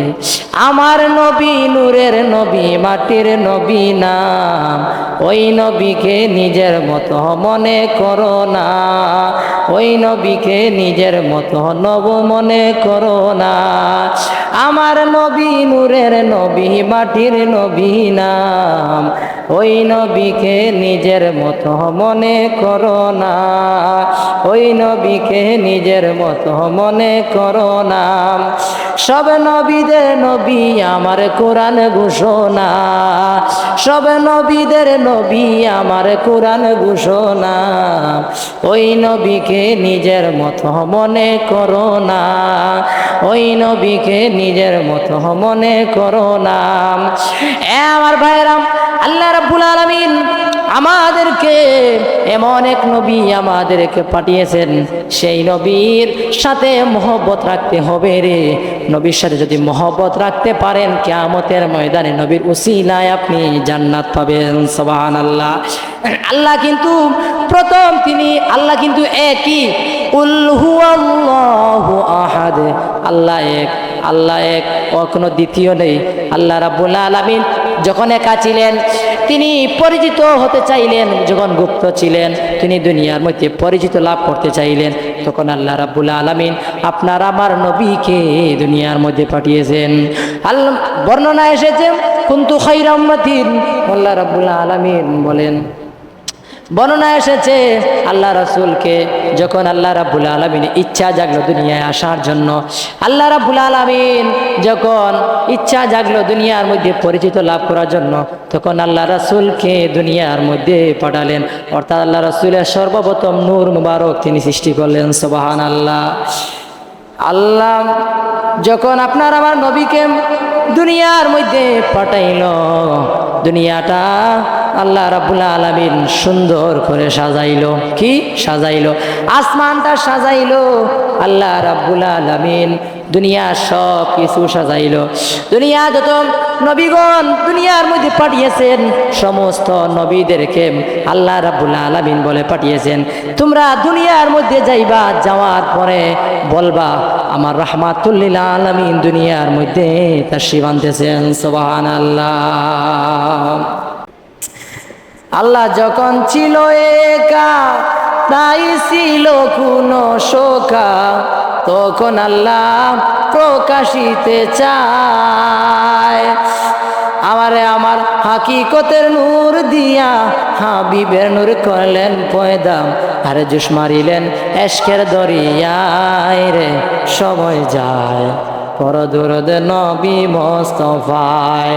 আমার নবী নূরের নবী, মাটির নবী না, ওই নবীকে নিজের মতো মনে করো না, ওই নবীকে নিজের মতো নব মনে করো না। আমার নবী নূরের নবী, মাটির নবী নাম, ওই নবীকে নিজের মতো মনে করো না, ওই নবীকে নিজের মতো মনে করো না। সব নবীদের নবী আমার কোরআন ঘোষণা, সব নবীদের নবী আমার কোরআন ঘোষণা। ওই নবীকে নিজের মতো মনে করো না, ওই নবীকে নিজের মতো মনে করো না। আমার ভাইরাম, আল্লাহ রাব্বুল আলামিন আমাদেরকে এমন এক নবী আমাদেরকে পাঠিয়েছেন, সেই নবীর সাথে মহব্বত রাখতে হবে রে। নবীর সাথে যদি মহব্বত রাখতে পারেন, কিয়ামতের ময়দানে নবীর উসিলায় আপনি জান্নাত পাবেন। সুবহানাল্লাহ। আল্লাহ কিন্তু প্রথম আল্লাহ কিন্তু একই, কুল হুয়াল্লাহু আহাদ, আল্লাহ এক, আল্লাহ এক, কোনো দ্বিতীয় নেই। আল্লাহ রাব্বুল আলামিন যখন একা ছিলেন, তিনি পরিচিত হতে চাইলেন, যখন গুপ্ত ছিলেন, তিনি দুনিয়ার মধ্যে পরিচিত লাভ করতে চাইলেন, তখন আল্লাহ রাব্বুল আলামিন আপনার আমার নবীকে দুনিয়ার মধ্যে পাঠিয়েছেন। আল্লাহ বর্ণনা এসেছে কুনতু খায়রা উম্মাতিন, আল্লাহ রাব্বুল আলামিন বলেন, বর্ণনা এসেছে আল্লাহ রাসূলকে যখন আল্লাহ রাব্বুল আলামিন ইচ্ছা জাগলো দুনিয়ায় আসার জন্য, আল্লাহ রাব্বুল আলামিন যখন ইচ্ছা জাগলো দুনিয়ার মধ্যে পরিচিত লাভ করার জন্য, তখন আল্লাহ রাসূলকে দুনিয়ার মধ্যে পাঠালেন। অর্থাৎ আল্লাহ রাসূলের সর্বপ্রথম নূর মুবারক তিনি সৃষ্টি করলেন। সুবহানাল্লাহ। আল্লাহ যখন আপনার আমার নবীকে দুনিয়ার মধ্যে পাঠাইল, দুনিয়াটা আল্লাহ রাব্বুল আলামিন সুন্দর করে সাজাইলো। কি সাজাইলো? আসমানটা সাজাইলো আল্লাহ রাব্বুল আলামিন, দুনিয়া সব কিছু সাজাইলো। দুনিয়া যত নবীগণ দুনিয়ার মধ্যে পাঠিয়েছেন, সমস্ত নবীদেরকে আল্লাহ রাব্বুল আলামিন বলে পাঠিয়েছেন, তোমরা দুনিয়ার মধ্যে যাইবা, যাওয়ার পরে বলবা আমার রাহমাতুল লিল আলামিন দুনিয়ার মধ্যে তাশরীফ আনতেছেন। সুবহানাল্লাহ। আল্লাহ যখন ছিল একা, তাই ছিল কোনো শোকা, তখন আল্লাহ প্রকাশিতে চায়। আমারে আমার হাকিকতের নূর দিয়া হাবিবের নূর করলেন পয়দা, আরে জুস মারিলেন এশকের দরিয়ায় রে, সময় যায় পর দুরুদ নবী মোস্তফায়,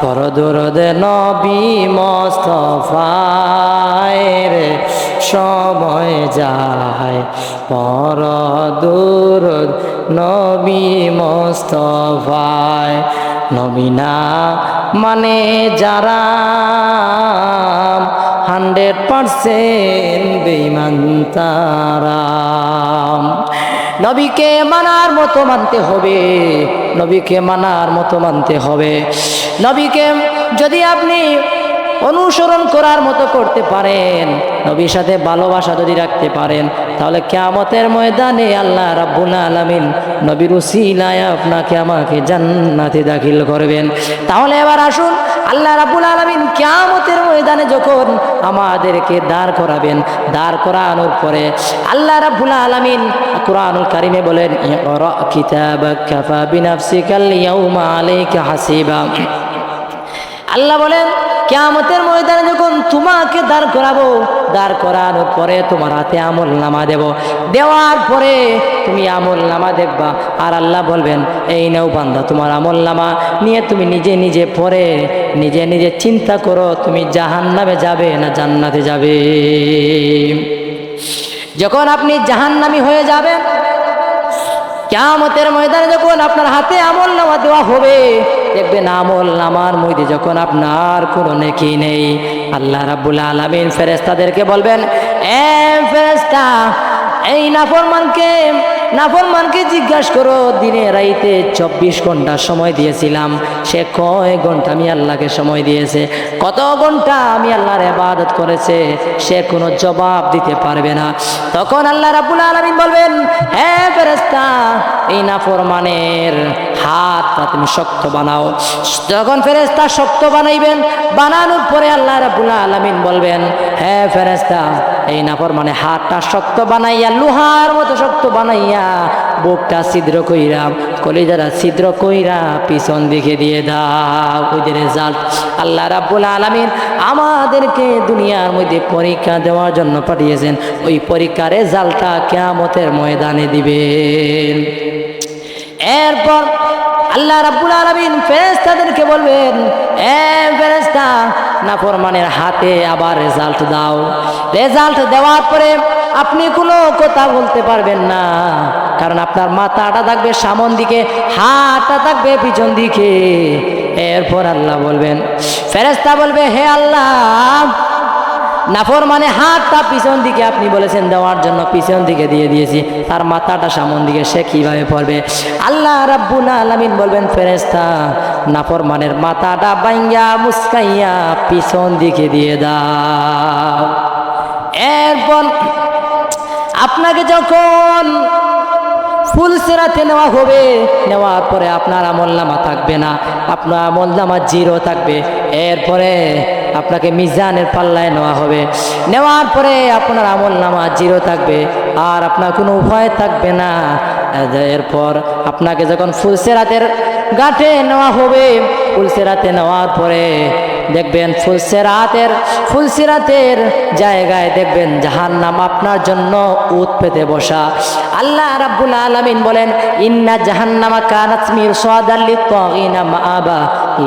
পর দুরুদ নবী মোস্তফায় রে, সময় যায় পর দুরুদ নবী মোস্তফায়। নবী না মানে যারা 100% বেঈমান তারা। নবীকে মানার মতো মানতে হবে, নবীকে মানার মতো মানতে হবে। নবীকে যদি আপনি অনুসরণ করার মতো করতে পারেন, নবীর সাথে ভালোবাসা যদি রাখতে পারেন, তাহলে কিয়ামতের ময়দানে আল্লাহ রাব্বুল আলামিন নবীর উসিলায় আপনাকে আমাকে জান্নাতে দাখিল করবেন। তাহলে এবার আসুন, আল্লাহ রাব্বুল আলামিন কিয়ামতের ময়দানে যখন আমাদেরকে দাঁড় করাবেন, দাঁড় করানোর পরে আল্লাহ রাব্বুল আলামিন কুরআনুল কারীমে বলেন, ইকরা কিতাবাকা কাফা বিনাফসিকাল ইয়াউমা আলাইকা হাসিবা। আল্লাহ বলেন কিয়ামতের ময়দানে যখন তোমাকে দাঁড় করাবো, দাঁড় করানোর পরে তোমার হাতে আমল নামা দেব, দেওয়ার পরে তুমি আমল নামা দেখবা, আর আল্লাহ বলবেন এই নাও বান্দা তোমার আমল নামা নিয়ে তুমি নিজে নিজে পড়ে নিজে নিজে চিন্তা করো, তুমি জাহান্নামে যাবে না জান্নাতে যাবে। যখন আপনি জাহান্নামী হয়ে যাবেন, কিয়ামতের ময়দানে যখন আপনার হাতে আমল নামা দেওয়া হবে, দেখবেন আমল নামার মধ্যে যখন আপনার কোনো নেকি নেই, আল্লাহ রাব্বুল আলামিন ফেরেশতাদেরকে বলবেন, এ ফেরেশতা, এই নাফরমানকে জিজ্ঞাসা করো, দিনে রাইতে 24 ঘন্টা সময় দিয়েছিলাম, সে কয় ঘন্টা আমি আল্লাহকে সময় দিয়েছে, কত ঘন্টা আমি আল্লাহর ইবাদত করেছে, সে কোনো জবাব দিতে পারবে না। তখন আল্লাহ রাব্বুল আলামিন বলবেন, হে ফেরেশতা, এই নাফরমানের হাতটা তুমি শক্ত বানাও। যখন ফেরেশতা শক্ত বানাইবেন, বানানোর পরে আল্লাহ রাব্বুল আলামিন বলবেন, হে ফেরেশতা, এই নাফরমানে হাতটা শক্ত বানাইয়া, লোহার মতো শক্ত বানাইয়া, বুকটা ছিদ্র কইরা, কলিজারা ছিদ্র কইরা পিছন দিকে দিয়ে দাও। ওই যে রেজাল্ট। আল্লাহ রাব্বুল আলামিন আমাদেরকে দুনিয়ার মধ্যে পরীক্ষা দেওয়ার জন্য পাঠিয়েছেন। ওই পরীক্ষার রেজাল্টটা কিয়ামতের ময়দানে দিবেন। এরপর আল্লাহ রাব্বুল আলামিন ফেরেশতাদেরকে বলবেন, এ ফেরেশতা, নাফরমানের হাতে আবার রেজাল্ট দাও। রেজাল্ট দেওয়ার পরে আপনি কোনো কথা বলতে পারবেন না, কারণ আপনার মাথাটা থাকবে সামন দিকে, হাতটা থাকবে পিছন দিকে। এরপর আল্লাহ বলবেন, ফেরেশতা বলবে, হে আল্লাহ, নাফরমানে হাতটা পিছন দিকে আপনি বলেছেন দেওয়ার জন্য, পিছন দিকে দিয়ে দিয়েছি, তার মাথাটা সামন দিকে, সে কিভাবে পড়বে? আল্লাহ রাব্বুল আলামিন বলবেন, ফেরেশতা, নাফরমানের মাথাটা বাইঙ্গা মুসকাইয়া পিছন দিকে দিয়ে দাও। এরপর আপনাকে যখন ফুলসিরাতে নেওয়া হবে, নেওয়ার পরে আপনার আমলনামা থাকবে না, আপনার আমলনামা জিরো থাকবে। এরপরে আপনাকে মিজানের পাল্লায় নেওয়া হবে, নেওয়ার পরে আপনার আমলনামা জিরো থাকবে, আর আপনার কোনো উপায় থাকবে না। এরপর আপনাকে যখন ফুলসিরাতের ঘাটে নেওয়া হবে, ফুলসিরাতে নেওয়ার পরে দেখবেন ফুলসিরাতের জায়গায় দেখবেন জাহান্নাম আপনার জন্য উত পেতে বসা। আল্লাহ রাব্বুল আলামিন বলেন, ইন্না জাহান্নামা কানাত মিরসাদাল লিত-তাগিনা মাআবা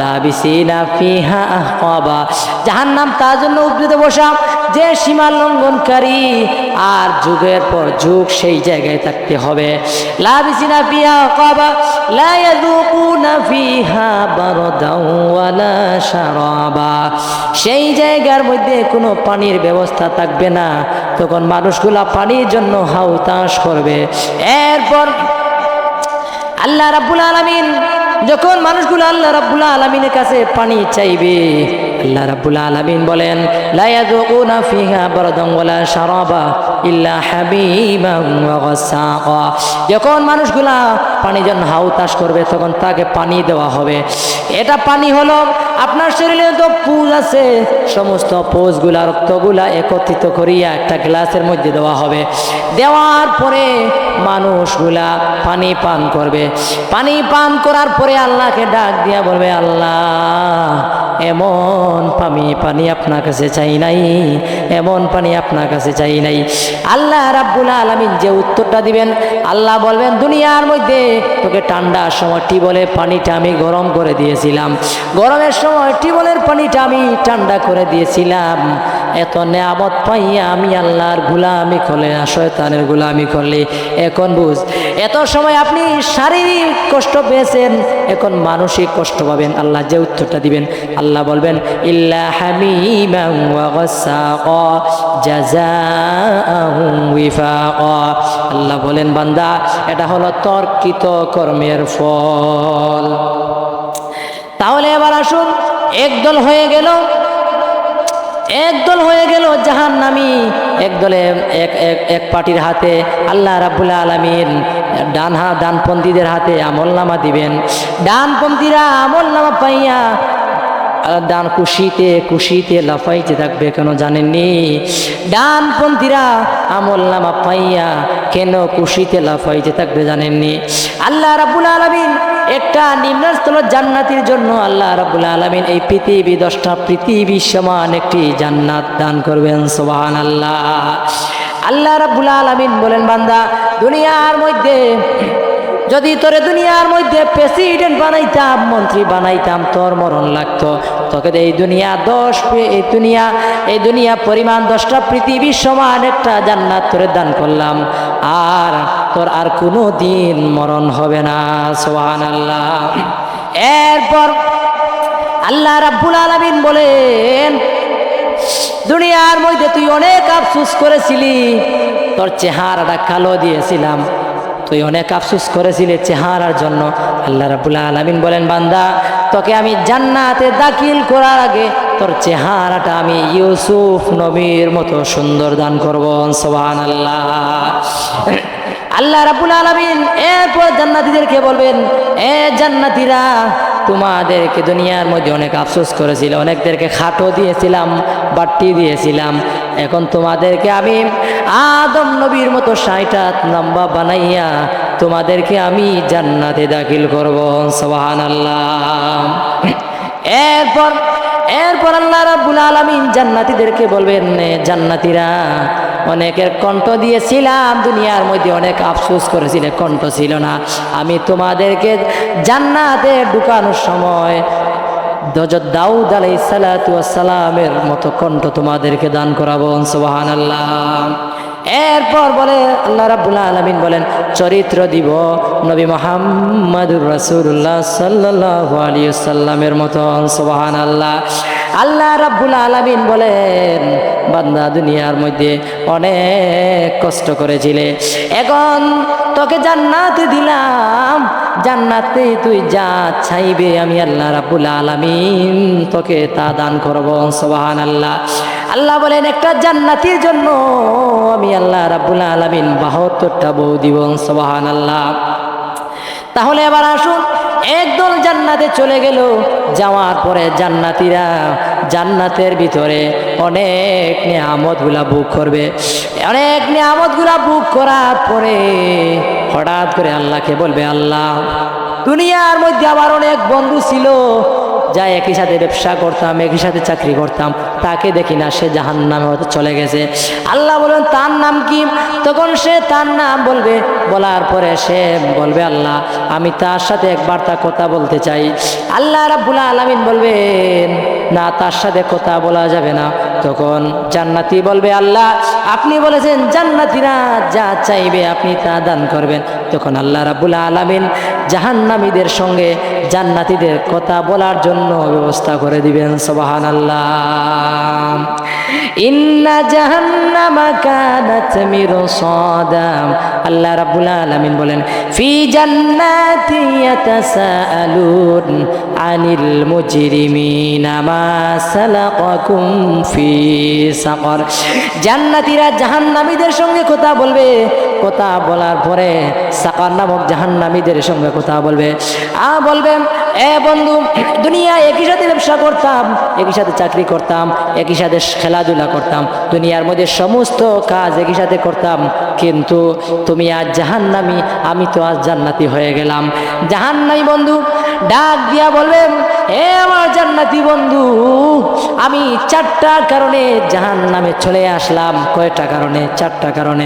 লাবিসিনা ফিহা আহকাবা। জাহান্নাম তার জন্য উত পেতে বসা যে সীমা লঙ্ঘনকারী, আর যুগের পর যুগ সেই জায়গায় থাকতে হবে। লাবিসিনা ফিহা আহকাবা লা ইয়াযুকুনা ফিহা বারদাও ওয়ালা শারাবা। সেই জায়গার মধ্যে কোনো পানির ব্যবস্থা থাকবে না, তখন মানুষগুলা পানির জন্য হাউতাশ করবে। এরপর আল্লাহ রাব্বুল আলামিন যখন মানুষগুলো আল্লাহ রাব্বুল আলামিনের কাছে পানি চাইবে, আল্লাহ রাব্বুল আলামিন বলেন, লা ইয়াযুকুনা ফিহা বারদান ওয়ালা শারাবা ইল্লা হাবিবান ওয়া গাসাকা। যখন মানুষগুলা পানির জন্য হাউতাশ করবে, তখন তাকে পানি দেওয়া হবে। এটা পানি হলো আপনার শরীরে তো পুজ আছে, সমস্ত পুজগুলা, রক্তগুলা একত্রিত করিয়া একটা গ্লাসের মধ্যে দেওয়া হবে। দেওয়ার পরে মানুষগুলা পানি পান করবে। পানি পান করার পরে আল্লাহকে ডাক দিয়া বলবে, আল্লাহ, এমন পানি আপনার কাছে চাই নাই, এমন পানি আপনার কাছে চাই নাই। আল্লাহ রাব্বুল আলামিন যে উত্তরটা দিবেন, আল্লাহ বলবেন, দুনিয়ার মধ্যে তোকে ঠান্ডার সময় টিউবওয়েলের পানিটা আমি গরম করে দিয়েছিলাম, গরমের সময় টিউবওয়েলের পানিটা আমি ঠান্ডা করে দিয়েছিলাম। এত নেয়ামত পাইয়া আমি আল্লাহর গোলামি করলে না শয়তানের গোলামি করলে, এখন বুঝ, এত সময় আপনি শারীরিক কষ্ট পেয়েছেন, এখন মানসিক কষ্ট পাবেন। আল্লাহ যে উত্তরটা দিবেন, আল্লাহ বলবেন, ইল্লা হামিমান ওয়া গাসাকা জাযাআন ওয়িফাকা। আল্লাহ বলেন, বান্দা, এটা হলো তর্কিত কর্মের ফল। তাহলে এবার আসুন, একদল হয়ে গেল জাহান্নামী, এক পার্টির হাতে আল্লাহ রাব্বুল আলামিন ডানপন্থীদের হাতে আমলনামা দিবেন। ডানপন্থীরা আমলনামা পাইয়া ডান খুশিতে লাফাইতে থাকবে। কেন জানেননি? ডানপন্থীরা আমলনামা পাইয়া কেন খুশিতে লাফাইতে থাকবে জানেননি? আল্লাহ রাব্বুল আলামিন একটা নিম্নস্থল জান্নাতের জন্য আল্লাহ রাব্বুল আলামিন এই পৃথিবী 10টা পৃথিবী সমান একটি জান্নাত দান করবেন। সুবহানাল্লাহ। আল্লাহ রাব্বুল আলামিন বলেন, বান্দা, দুনিয়ার মধ্যে যদি তোরে দুনিয়ার মধ্যে প্রেসিডেন্ট বানাইতাম, মন্ত্রী বানাইতাম, তোর মরণ লাগতো। তোকে এই দুনিয়া পরিমাণ 10টা পৃথিবীর সমান একটা জান্নাত তোরে দান করলাম, আর তোর আর কোনো দিন মরণ হবে না। সুবহানাল্লাহ। এরপর আল্লাহ রাব্বুল আলামিন বলেন, দুনিয়ার মধ্যে তুই অনেক আফসোস করেছিলি, তোর চেহারাটা কালো দিয়েছিলাম, তুই অনেক আফসোস করেছিলি চেহারার জন্য। আল্লাহ রাব্বুল আলামিন বলেন, বান্দা, তোকে আমি জান্নাতে দাখিল করার আগে তোর চেহারাটা আমি ইউসুফ নবীর মতো সুন্দর দান করব। সুবহানাল্লাহ। আল্লাহ রাব্বুল আলামিন এরপর জান্নাতীদেরকে বলবেন, এ জান্নাতীরা, তোমাদেরকে দুনিয়ার মধ্যে অনেক আফসোস করেছিল, অনেকদেরকে খাটো দিয়েছিলাম, বাট্টি দিয়েছিলাম। এখন তোমাদেরকে আমি আদম নবীর মতো 60 হাত লম্বা বানাইয়া তোমাদেরকে আমি জান্নাতে দাখিল করব। সুবহানাল্লাহ। এরপর আল্লাহ রাব্বুল আলামিন জান্নাতীদেরকে বলবেন, জান্নাতীরা, অনেকের কণ্ঠ দিয়েছিলাম, দুনিয়ার মধ্যে অনেক আফসোস করেছিলে, কণ্ঠ ছিল না। আমি তোমাদেরকে জান্নাতে ঢুকানোর সময় দাউদ আলাইহিস সালাতু ওয়াস সালামের মতো কণ্ঠ তোমাদেরকে দান করাবো। সুবহানাল্লাহ। এরপর বলে আল্লাহ রাব্বুল আলামিন বলেন, চরিত্র দিব নবী মুহাম্মদুর রাসূলুল্লাহ সাল্লাল্লাহু আলাইহি ওয়াসাল্লামের মতন। সুবহানাল্লাহ। আল্লাহ রাব্বুল আলামিন বলেন, বান্দা দুনিয়ার মধ্যে অনেক কষ্ট করেছিলে, এখন তোকে জান্নাতে দিলাম, জান্নাতে তুই যা চাইবে আমি আল্লাহ রাব্বুল আলামিন তোকে তা দান করব। সুবহানাল্লাহ। আল্লাহ বলেন, একটা জান্নাতীর জন্য আমি আল্লাহ রাব্বুল আলামিন 72টা বউ দিব। সুবহানাল্লাহ। তাহলে এবার আসুন, একদল জান্নাতে চলে গেল, যাওয়ার পরে জান্নাতীরা জান্নাতের ভিতরে অনেক নিয়ামতগুলা ভোগ করবে। অনেক নিয়ামতগুলা ভোগ করার পরে হঠাৎ করে আল্লাহকে বলবে, আল্লাহ, দুনিয়ার মধ্যে আমার অনেক বন্ধু ছিল, যা একই সাথে ব্যবসা করতাম, একই সাথে চাকরি করতাম, তাকে দেখি না, সে জাহান্নামে হতে চলে গেছে। আল্লাহ বলেন, তার নাম কি? তখন সে তার নাম বলবে, বলার পরে সে বলবে, আল্লাহ, আমি তার সাথে একবার তার কথা বলতে চাই। আল্লাহ রাব্বুল আলামিন বলবেন, না, তার সাথে কথা বলা যাবে না। তখন জান্নাতি বলবে, আল্লাহ, আপনি বলেছেন জান্নাতীরা যা চাইবে আপনি তা দান করবেন। তখন আল্লাহ রাব্বুল আলামিন জাহান্নামীদের সঙ্গে জান্নাতীদের কথা বলার জন্য ব্যবস্থা করে দিবেন। সুবহানাল্লাহ। ইন্না জাহান্নামা কানাত মিরসাদা। আল্লাহ রাব্বুল আলামিন বলেন, ফি জান্নাতি ইয়াতাসাআলুন আনিল মুজরিমিনা মা সালাকাকুম ফি সাকর। জান্নাতীরা জাহান্নামীদের সঙ্গে কথা বলবে, কথা বলার পরে সাকর নামক জাহান্নামীদের সঙ্গে কথা বলবে, বলবে, এ বন্ধু, দুনিয়া একই সাথে ব্যবসা করতাম, একই সাথে চাকরি করতাম, একই সাথে খেলাধুলা করতাম, দুনিয়ার মধ্যে সমস্ত কাজ একই সাথে করতাম, কিন্তু তুমি আজ জাহান্নামী, আমি তো আজ জান্নাতি হয়ে গেলাম। জাহান্নামী বন্ধু ডাক দিয়া বলবে, হে আমার জান্নাতি বন্ধু, আমি 4টা কারণে জাহান্নামে চলে আসলাম। কয়টা কারণে? 4টা কারণে।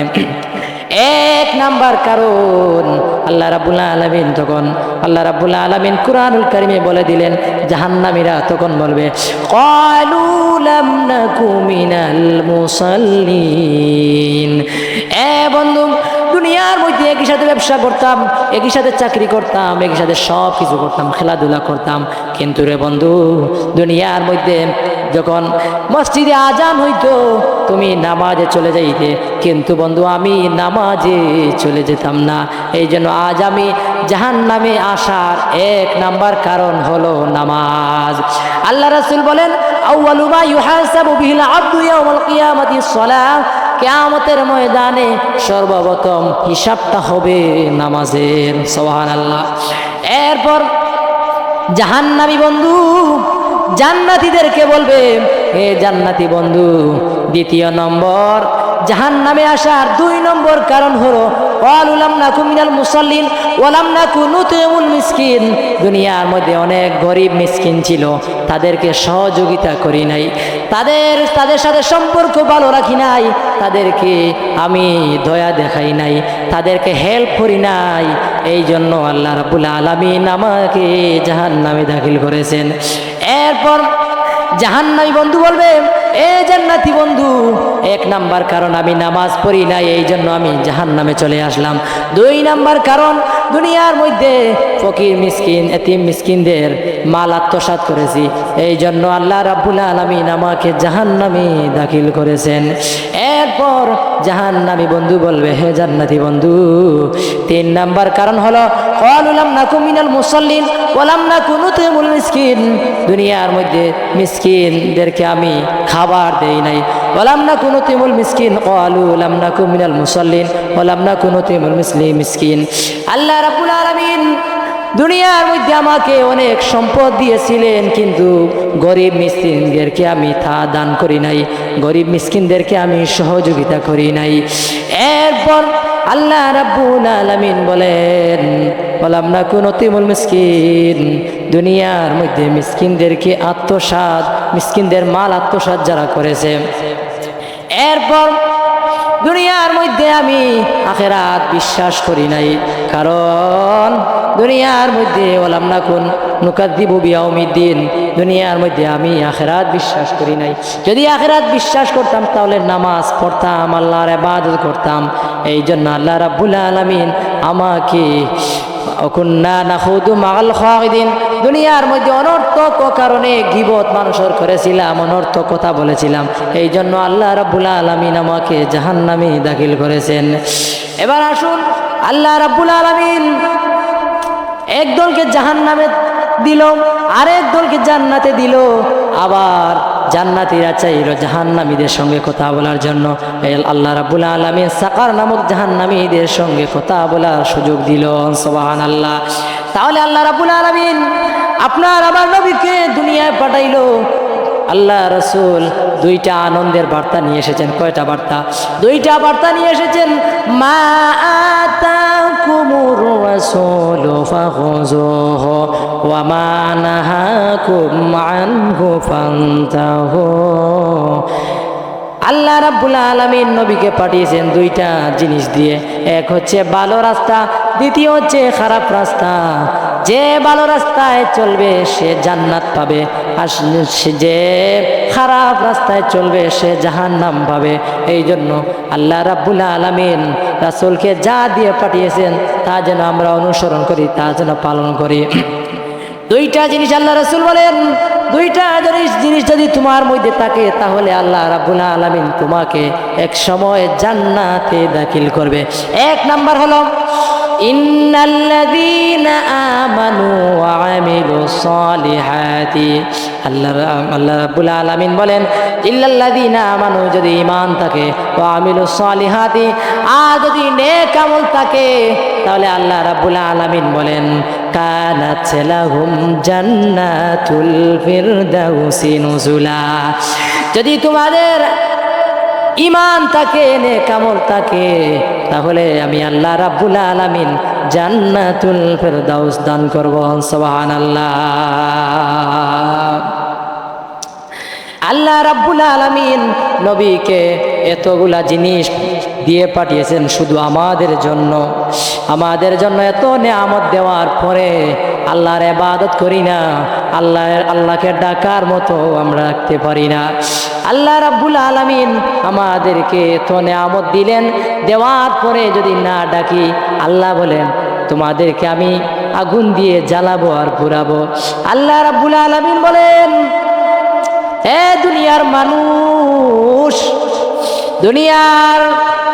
1 নাম্বার কারণ, আল্লাহ রাব্বুল আলামিন তখন আল্লাহ রাব্বুল আলামিন কুরআনুল কারীমে বলে দিলেন, জাহান্নামীরা তখন বলবে, ক্বালু লাম নাকু মিনাল মুসাল্লিন। এ বন্ধু, দুনিয়ার মধ্যে একই সাথে ব্যবসা করতাম, একই সাথে চাকরি করতাম, একই সাথে সব কিছু করতাম, খেলাধুলা করতাম, কিন্তু রে বন্ধু, দুনিয়ার মধ্যে যখন মসজিদে আজান হইতো তুমি নামাজে চলে যাইতে, কিন্তু বন্ধু আমি নামাজে চলে যেতাম না। এই জন্য আজ আমি জাহান্নামে আসার 1 নাম্বার কারণ হলো নামাজ। আল্লাহ রাসূল বলেন, আউয়ালু মা ইউহাসাবু বিহিল আবদু ইয়াউমাল কিয়ামাতিস সালাহ। কিয়ামতের ময়দানে সর্বপ্রথম হিসাবটা হবে নামাজের। সুবহানাল্লাহ। এরপর জাহান্নামী বন্ধু জান্নাতীদেরকে বলবে, হে জান্নাতি বন্ধু, 2 নম্বর জাহান্নামে আসার 2 নম্বর কারণ হলো, ক্বালু লাম নাকু মিনাল মুসাল্লিন ওয়া লাম নাকু নুতিমুল মিসকিন। দুনিয়ার মধ্যে অনেক গরিব মিসকিন ছিল, তাদেরকে সহযোগিতা করি নাই, তাদের সাথে সম্পর্ক ভালো রাখি নাই, তাদেরকে আমি দয়া দেখাই নাই, তাদেরকে হেল্প করি নাই। এই জন্য আল্লাহ রাব্বুল আলামিন আমাকে জাহান্নামে দাখিল করেছেন। এরপর জাহান্নামী বন্ধু বলবে, এ জান্নাতি বন্ধু, 1 নাম্বার কারণ আমি নামাজ পড়ি নাই, এই জন্য আমি জাহান্নামে চলে আসলাম। 2 নাম্বার কারণ, দুনিয়ার মধ্যে ফকির মিসকিন, এতিম মিসকিনদের মাল আত্মসাৎ করেছি, এই জন্য আল্লাহ রাব্বুল আলামিন আমাকে জাহান্নামে দাখিল করেছেন। এরপর জাহান্নামী বন্ধু বলবে, হে জান্নাতি বন্ধু, 3 নাম্বার কারণ হলো ক্বালু লাম নাকু মিনাল মুসাল্লিন ওয়া লাম নাকু নুতিমুল মিসকিন। দুনিয়ার মধ্যে মিসকিনদেরকে আমি খাবার দেই নাই। ওয়া লাম নাকু নুতিমুল মিসকিন, ক্বালু লাম নাকু মিনাল মুসাল্লিন ওয়া লাম নাকু নুতিমুল মিসকিন। আল্লাহ রাব্বুল আলামিন দুনিয়ার মধ্যে আমাকে অনেক সম্পদ দিয়েছিলেন, কিন্তু গরিব মিসকিনদেরকে আমি তা দান করি নাই, গরিব মিসকিনদেরকে আমি সহযোগিতা করি নাই। এরপর আল্লাহ রাব্বুল আলামিন বলেন, ওয়ালাম নাকু নুতিমুল মিসকিন, দুনিয়ার মধ্যে মিসকিনদেরকে আত্মসাৎ, মিসকিনদের মাল আত্মসাৎ যারা করেছে, এরপর দুনিয়ার মধ্যে আমি আখিরাত বিশ্বাস করি নাই, কারণ দুনিয়ার মধ্যে ওয়ালাম নাকুন নুকাদ্দিবু বিয়াউমিদ্দিন, দুনিয়ার মধ্যে আমি আখিরাত বিশ্বাস করি নাই। যদি আখিরাত বিশ্বাস করতাম তাহলে নামাজ পড়তাম, আল্লাহর ইবাদত করতাম। এই জন্য আল্লাহ রাব্বুল আলামিন আমাকে কুন্না নাখুদু মাআল খাইদিন, দুনিয়ার মধ্যে অনর্থক কারণে গীবত মানুষের করেছিলাম, অনর্থক কথা বলেছিলাম, এই জন্য আল্লাহ রাব্বুল আলামিন আমাকে জাহান্নামে দাখিল করেছেন। এবার আসুন, আল্লাহ রাব্বুল আলামিন একদলকে জাহান্নামে দিল, আরেক দলকে জান্নাতে দিল। আবার জান্নাতীরা চাইল জাহান্নামীদের সঙ্গে কথা বলার জন্য, আল্লাহ রাব্বুল আলামিন সাকার নামক জাহান্নামীদের সঙ্গে কথা বলার সুযোগ দিল। সুবহানাল্লাহ। তাহলে আল্লাহ রাব্বুল আলামিন আপনার আমার নবীকে দুনিয়ায় পাঠাইলো। আল্লাহ রাসূল 2টা আনন্দের বার্তা নিয়ে এসেছেন। কয়টা বার্তা? 2টা বার্তা নিয়ে এসেছেন। মা আতাকুমুর রাসূলু ফাখুযুহু ওয়া মা নাহাকুম আনহু ফান্তাহু। আল্লাহ রাব্বুল আলামিন নবীকে পাঠিয়েছেন 2টা জিনিস দিয়ে। এক হচ্ছে ভালো রাস্তা, দ্বিতীয় হচ্ছে খারাপ রাস্তা। যে ভালো রাস্তায় চলবে সে জান্নাত পাবে, আর যে খারাপ রাস্তায় চলবে সে জাহান্নাম পাবে। এই জন্য আল্লাহ রাব্বুল আলামিন রাসূলকে যা দিয়ে পাঠিয়েছেন তা যেন আমরা অনুসরণ করি, তা যেন পালন করি। 2টা জিনিস আল্লাহ রাসূল বলেন, 2টা জিনিস যদি তোমার মধ্যে থাকে তাহলে আল্লাহ রাব্বুল আলামিন তোমাকে এক সময় জান্নাতে দাখিল করবে। 1 নাম্বার হলো ইন্নাল্লাযীনা আমানু ওয়া আমিলুস সালিহাতি। আল্লাহ রাব্বুল আলামিন বলেন ইল্লাল্লাযীনা আমানু, যদি ঈমান থাকে, ওয়া আমিলুস সালিহাতি, আর যদি নেক আমল থাকে, তাহলে আল্লাহ রাব্বুল আলামিন বলেন কানাত লাহুম জান্নাতুল ফিরদাউসি নুজুলা। যদি তোমাদের ঈমান থাকে, নেক আমল থাকে, তাহলে আমি আল্লাহ রাব্বুল আলামিন জান্নাতুল ফিরদাউস দান করব। সুবহানাল্লাহ। আল্লাহ রাব্বুল আলামিন নবীকে এতগুলা জিনিস দিয়ে পাঠিয়েছেন শুধু আমাদের জন্য। আমাদের জন্য এত নেয়ামত দেওয়ার পরে আল্লাহর ইবাদত করি না, আল্লাহকে ডাকার মতো আমরা রাখতে পারি না। আল্লাহ রাব্বুল আলামিন আমাদেরকে এত নেয়ামত দিলেন, দেওয়ার পরে যদি না ডাকি, আল্লাহ বলেন তোমাদেরকে আমি আগুন দিয়ে জ্বালাবো আর পুরাবো। আল্লাহ রাব্বুল আলামিন বলেন, হে দুনিয়ার মানুষ, দুনিয়ার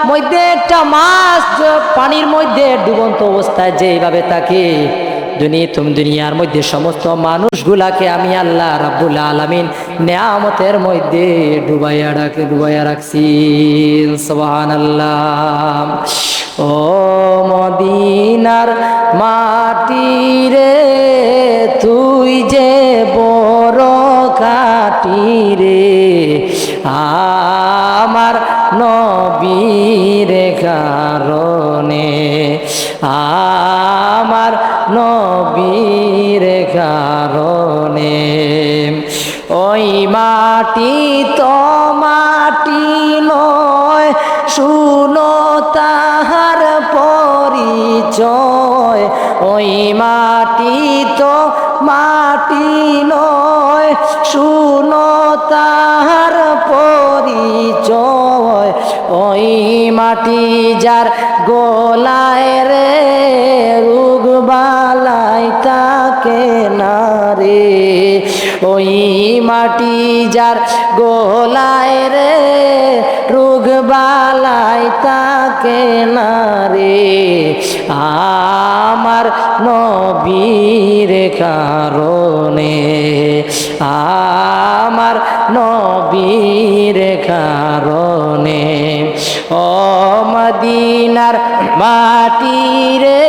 মধ্যে একটা মাছ পানির মধ্যে ডুবন্ত অবস্থায় যেভাবে থাকে, দুনিয়ার মধ্যে সমস্ত মানুষগুলাকে আমি আল্লাহ রাব্বুল আলামিন নেয়ামতের মধ্যে ডুবাইয়া রাখছি। সুবহানাল্লাহ। ও মদিনার মাটি রে, তুই যে বড় কাটি রে, আমার নবীর কারণে, আমার নবীর কারণে। ওই মাটি তো মাটি নয়, শুনো তাহার পরিচয়। ওই মাটি তো মাটি নয়, শুনো তাহার পরিচয়। ওই মাটি যার গোলায় রে, রোগ বালাই তাকে না রে। ওই মাটি যার গোলায় রে রোগ বালাই তাকে না রে আমার নবীর কারণে আমার নবীর কারণে ও মদিনার মাটি রে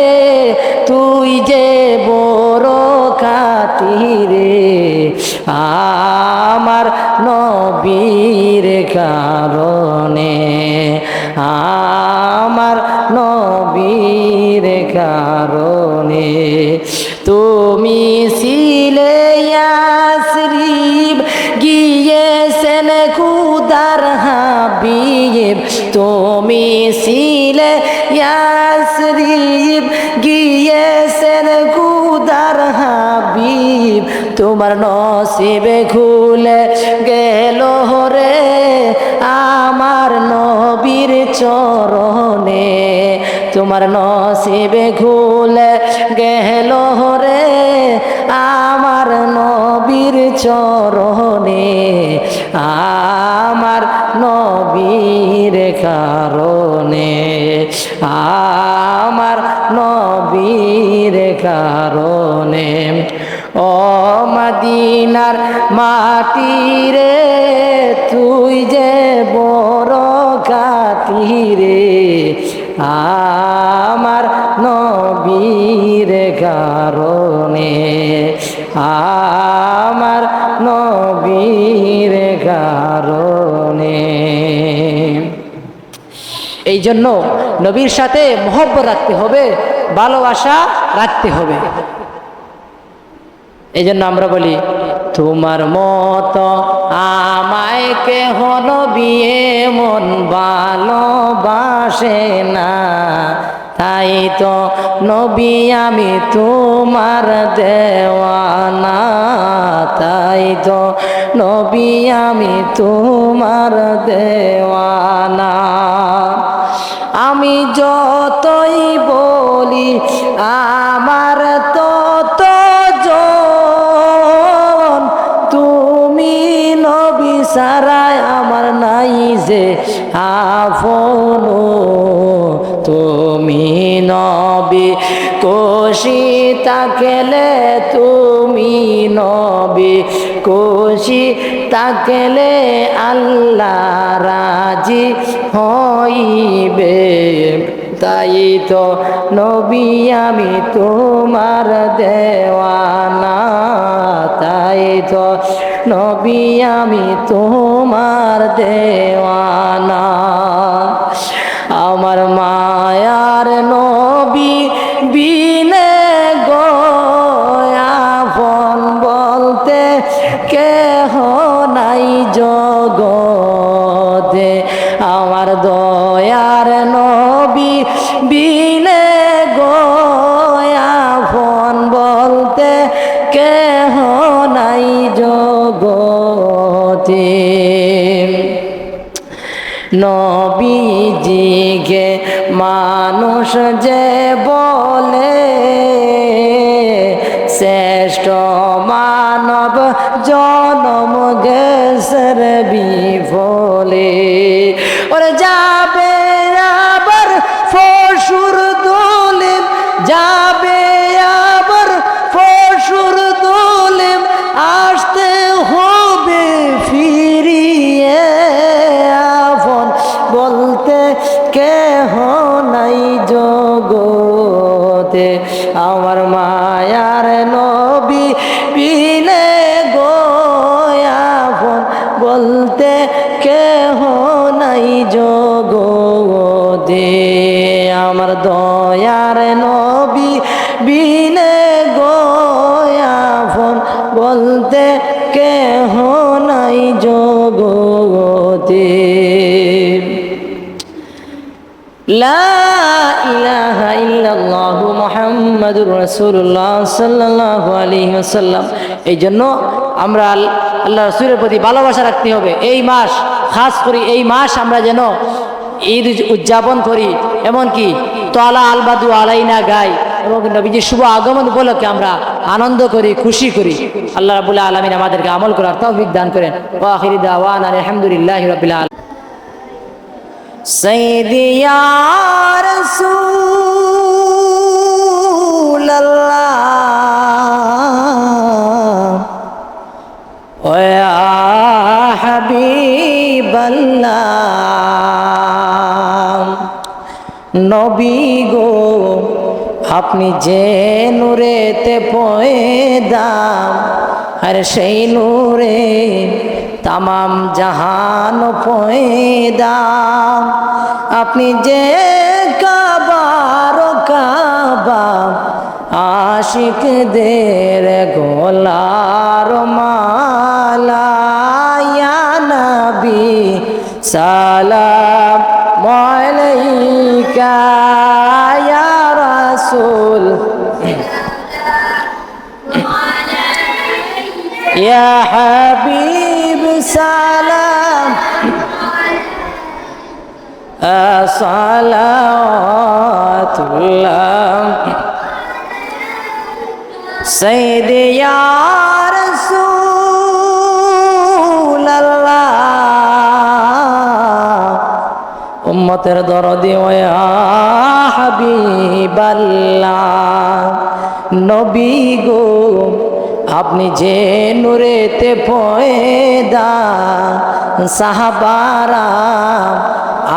তুই যে বড় খাঁটি রে আমার নবীর কারণে আমার নবীর কারণে তুমি ছিলে ইয়াসরিব গিয়েছেন খুদার হাবিব তুমি ছিলে ইয়াসরিব গিয়েছেন খুদার হাবিব তোমার নসিবে খুলে গেল রে আমার নবীর চরণে তোমার নসিবে খুলে গেল রে আমার নবীর চরণে আমার নবীর কারণে আমার নবীর কারণে ও মদিনার মাটি রে তুই যে বড় খাঁটি রে আমার নবীর কারণে আমার নবীর কারণে এই জন্য নবীর সাথে মহব্বত রাখতে হবে, ভালোবাসা রাখতে হবে। এই জন্য আমরা বলি তোমার মতো আমায় কেহ নবী মন ভালোবাসে না, তাই তো নবী আমি তোমার দেওয়ানা, তাই তো নবী আমি তোমার দেওয়ানা। আমি যতই বলি আমার তত জন, তুমি নবী ছাড়াই আমার নাই যে আপন, তুমি নবী খুশি থাকলে, তুমি নবী খুশি থাকলে আল্লাহ রাজি হইবে, তাই তো নবী আমি তোমার দেওয়ানা, তাই তো নবী আমি তোমার দেওয়ানা। আমার মায়ার নবী বিনে গো আপন বলতে কেহ নাই জগতে, আমার দয়ার নবী বিনে গো আপন বলতে কেহ নাই জগতে। নবীজিকে মানুষ যে বলে, শ্রেষ্ঠ মানব জনম গেছের বিফলে, ওরে যাবে আবার ফসুর দলিম, যাবে আবার ফসুর দলিম, আসতে হবে ফিরিয়ে, আপন বলতে কেহ নাই জগতে, আমার মায়ার নবী বিনে গো আপন বলতে কেহ নাই জগতে, আমার দয়ার নবী বিনে গো আপন বলতে কেহ নাই জগতে। লা ইলাহা ইল্লাল্লাহু মুহাম্মাদুর রাসূলুল্লাহ সাল্লাল্লাহু আলাইহি ওয়াসাল্লাম। এই জন্য আমরা আল্লাহ রাসূলের প্রতি ভালোবাসা রাখতে হবে। এই মাস খাস করে এই মাস আমরা যেন ঈদ উদযাপন করি, এমনকি তলা আল বাদু আলাইনা গাই, এবং নবীজির শুভ আগমন উপলক্ষে আমরা আনন্দ করি, খুশি করি। আল্লাহ রাব্বুল আলামিন আমাদেরকে আমল করার তৌফিক দান করেন। ওয়া আখিরি দাওয়ানা আলহামদুলিল্লাহি রাব্বিল আলামিন। সাইয়্যিদি ইয়া রাসূলুল্লাহ ওয়া ইয়া হাবিবাল্লাহ, নবী গো আপনি যে নূরেতে পয়দা, আর সেই নূরে তামাম জাহান পয়দা। আপনি যে কাবার কাবা, আশিকদের গোলার মালা। ইয়া নবী সালাম আলাইকা, ইয়া রাসূল ইয়া হাবিব সালাম সালাওয়াতুল্লাহ। সাইয়্যিদি ইয়া রাসূলুল্লাহ উম্মতের দরদি ওয়া হাবিবাল্লাহ, নবী গো আপনি যে নূরেতে পয়দা, সাহাবারা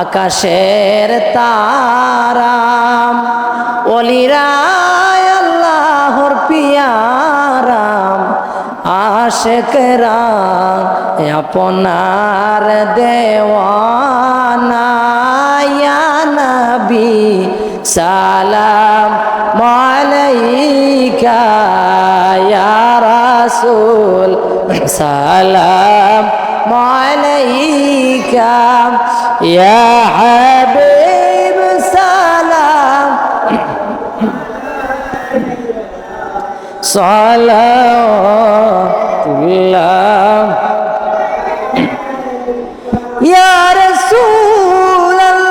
আকাশের তারা, ওলিরা আল্লাহর পিয়ারা, আশিকরা আপনার দেওয়ানা। ইয়া নবী সালাম আলাইকা, ইয়া রাসূল সালাম আলাইকা, ইয়া হাবিব সালাম সালাওয়াতুল্লাহ। ইয়া রাসূলুল্লাহ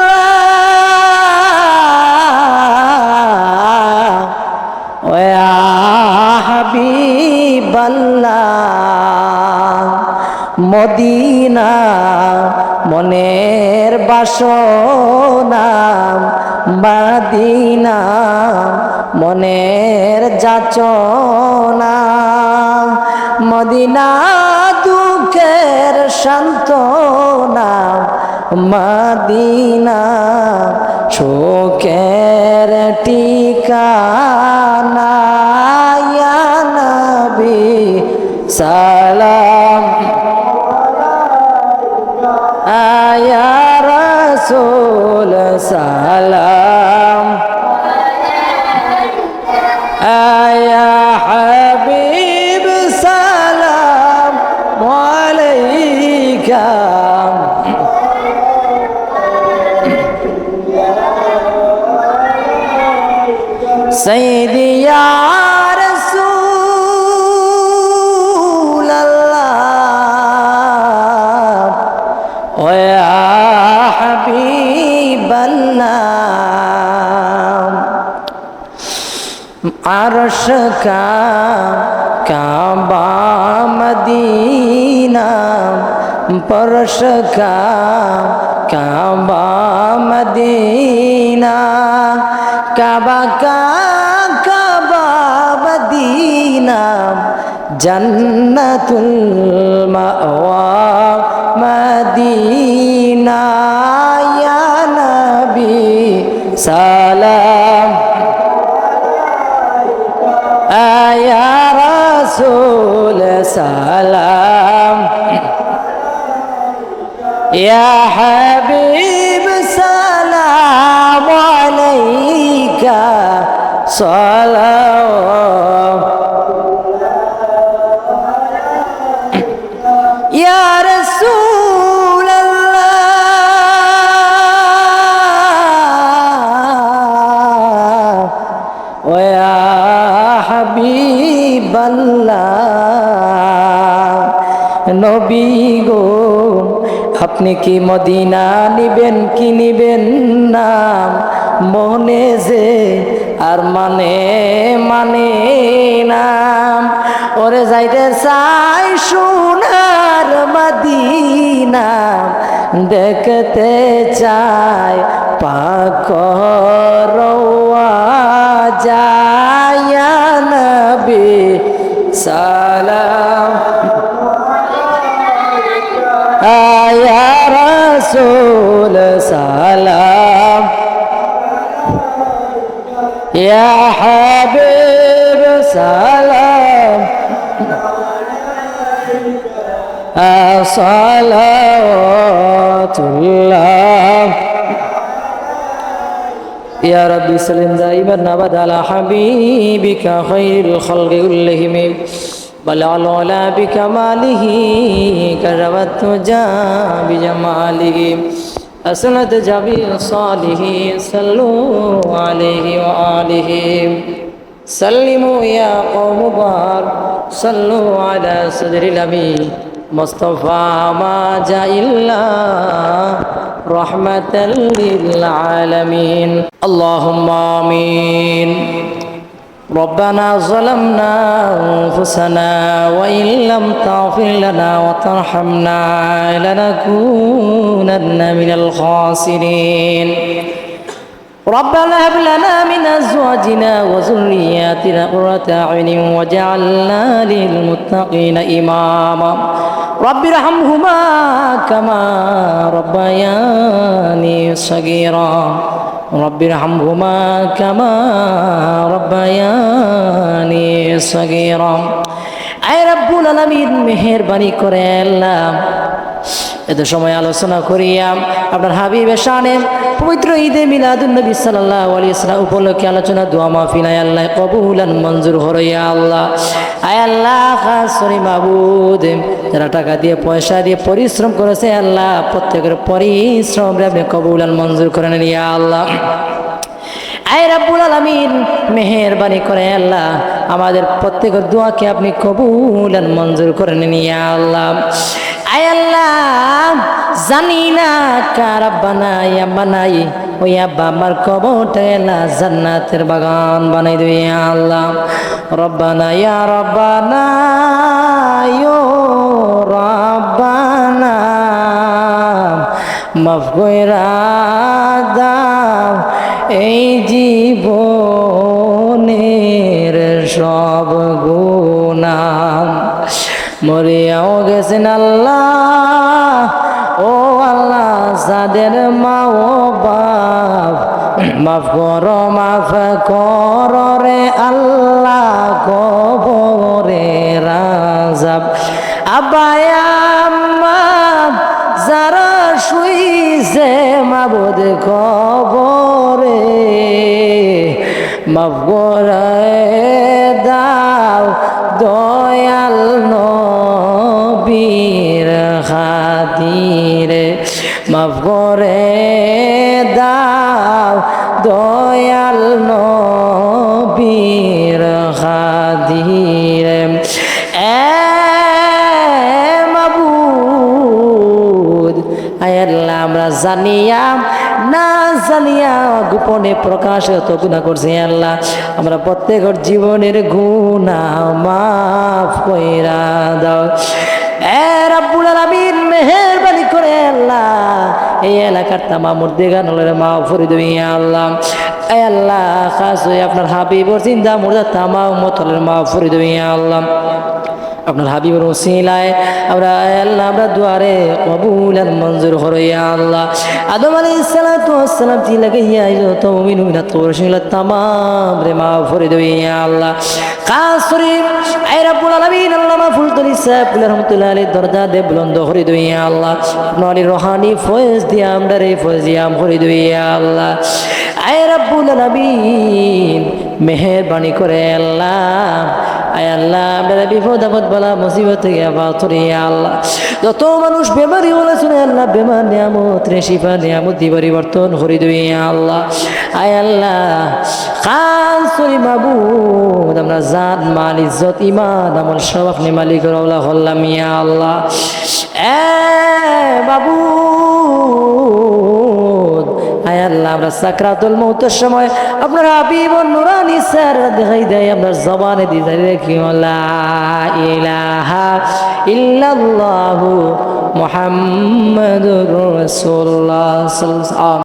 ওয়া ইয়া হাবিবাল্লাহ, মদিনা মনের বাসনা, মদিনা মনের যাচনা, মদিনা দুঃখের সান্ত্বনা, মদিনা শোকের ঠিকানা। ইয়া নবী সালাম ইয়া রাসূল সালাম ইয়া হাবিব সালাম আলাইকা। সাইয়্যিদি ইয়া রাসূলুল্লাহ ওয়া ইয়া হাবিবাল্লাহ, আরশ কা কাবা মদিনা, परश का काबा मदीना, काबा का काबा मदीना, जन्नतुल मअवा मदीना। या नबी सलाम या रसूल सलाम या हबीब सलाम अलैका सलाम या रसूल अल्लाह व या हबीब अल्लाह। नबी गो আপনি কি মদিনা নিবেন কি নিবেন না, মনে যে আর মানে না ওরে যাইতে চাই সোনার মদিনা দেখতে চাই পাক রওয়া যায় নবী সালাম আয়া রাসূল সালাম ইয়া হাবিব সালাম সালাওয়াতুল্লাহ ইয়া রাব্বি সাল্লিম দাইমান আবাদ আলা হাবিবিকা খায়রুল খালকি কুল্লিহিম বালাল আলা বিকামালিহি কারামাত জা বিজামালিহি আসনাত জাবি সালিহি সাল্লু আলাইহি ওয়া আলিহি সাল্লিমু ইয়া কওম বার সাল্লু আলা সাদরিল আমিন মুস্তাফা মা জা ইল্লা রাহমাতাল লিল আলামিন আল্লাহুম্মা আমিন ربنا ظلمنا أنفسنا وإن لم تغفر لنا وترحمنا لنكونن من الخاسرين ربنا هب لنا من أزواجنا وذرياتنا قرة أعين واجعلنا للمتقين إماما رب ارحمهما كما ربياني صغيرا رب ارحمهما كما ربياني صغيرا আয় রব্বুল আলামিন মেহেরবানি করে আল্লাহ এত সময় আলোচনা করিয়া আপনার হাবিবের শানে পবিত্র ঈদে মিলাদুন নবী সাল্লাল্লাহু আলাইহি ওয়াসাল্লাম উপলক্ষে আলোচনা দোয়া মাহফিল আয় আল্লাহ কবুলান মঞ্জুর হরিয়া আল্লাহ আয় আল্লাহ খাস করে মাবুদ যারা টাকা দিয়ে পয়সা দিয়ে পরিশ্রম করেছে আল্লাহ প্রত্যেকের পরিশ্রম আপনি কবুলান মঞ্জুর করে নেন ইয়া আল্লাহ আয় রব্বুল আলামিন মেহেরবানি করে আল্লাহ আমাদের প্রত্যেকের দোয়াকে আপনি কবুলান মঞ্জুর করে নিন ইয়া আল্লাহ আয় আল্লাহ জানি না কার বানাই ওই আব্বা আমার কবরটা আল্লাহ জান্নাতের বাগান বানাই দিও ইয়া আল্লাহ রব্বানা ইয়া রব্বানা ইয়া রব্বানা মাফ কইরা দাও এই জীবনের সব গুনাহ মরিয়াও গেছেন আল্লাহ ও আল্লাহ যাদের মা ও বাপ মাফ কর রে আল্লাহ কবরে রাজাব আব্বায়া আম্মা যারা শুইছে মাবুদ কবরে মাফ করে দাও দয়াল নবীর খাতিরে মাফ করে দাও দয়াল নবীর খাতিরে মাবুদ আয় আল্লাহ আমরা জানিয়া না জানিয়া গোপনে প্রকাশে তো গুনাহ করছি আল্লাহ আমরা প্রত্যেকের জীবনের গুনাহ মাফ কইরা দাও এ রব্বুল আলামিন মেহেরবানি করে আল্লাহ এই এলাকার তামাম মুর্দেগানের মাফ করে দিও ইয়া আল্লাহ এ আল্লাহ খাস হয়ে আপনার হাবিবর জিন্দা মুর্দা তামাম উম্মতের মাফ করে দিও ইয়া আল্লাহ আপনার হাবিবের ওসিলায় আমরা আল্লাহ আমরা দুয়ারে কবুল আর মঞ্জুর করো ইয়া আল্লাহ আদম আলাইহিস সালাতু ওয়াস সালাম তি লাগাইয়া যত মুমিন মুমিনাত রসুল তামাম রে মাফ করে দিও ইয়া আল্লাহ খাস করে আয় রব্বুল আলামিন আল্লাহ মাফুল তরিসা পুল রহমাতুল্লাহ আলাইহি দরজা দে বুলন্দ করে দিও ইয়া আল্লাহ আপনার রুহানি ফয়েজ দিয়া আমরা রে ফয়েজিয়াম করে দিও ইয়া আল্লাহ আয় রব্বুল আলামিন মেহেরবানি করে আল্লাহ আয় আল্লাহ আমরা বিপদ আপদ বলা মুসিবত থেকে আবাদ করি আল্লাহ যত মানুষ বেমারি বলে শুনে আল্লাহ বেমার নিয়ামত রে শিফা নিয়ামত দি পরিবর্তন করে দিই আল্লাহ আয় আল্লাহ খাস করি মাবুদ আমরা জাত মাল ইজ্জত ইমান আমল সব আপনি মালিকের আল্লাহ হল্লাম ইয়া আল্লাহ এ মাবুদ আয় আল্লাহ আমরা সাকরাতুল মউতের সময় আপনার হাবিব নুরানি স্যার দেখাই দেয় আপনার জবানে দিয়ে রেখি লা ইলাহা ইল্লাল্লাহু মুহাম্মাদুর রাসূলুল্লাহ সাল্লাল্লাহু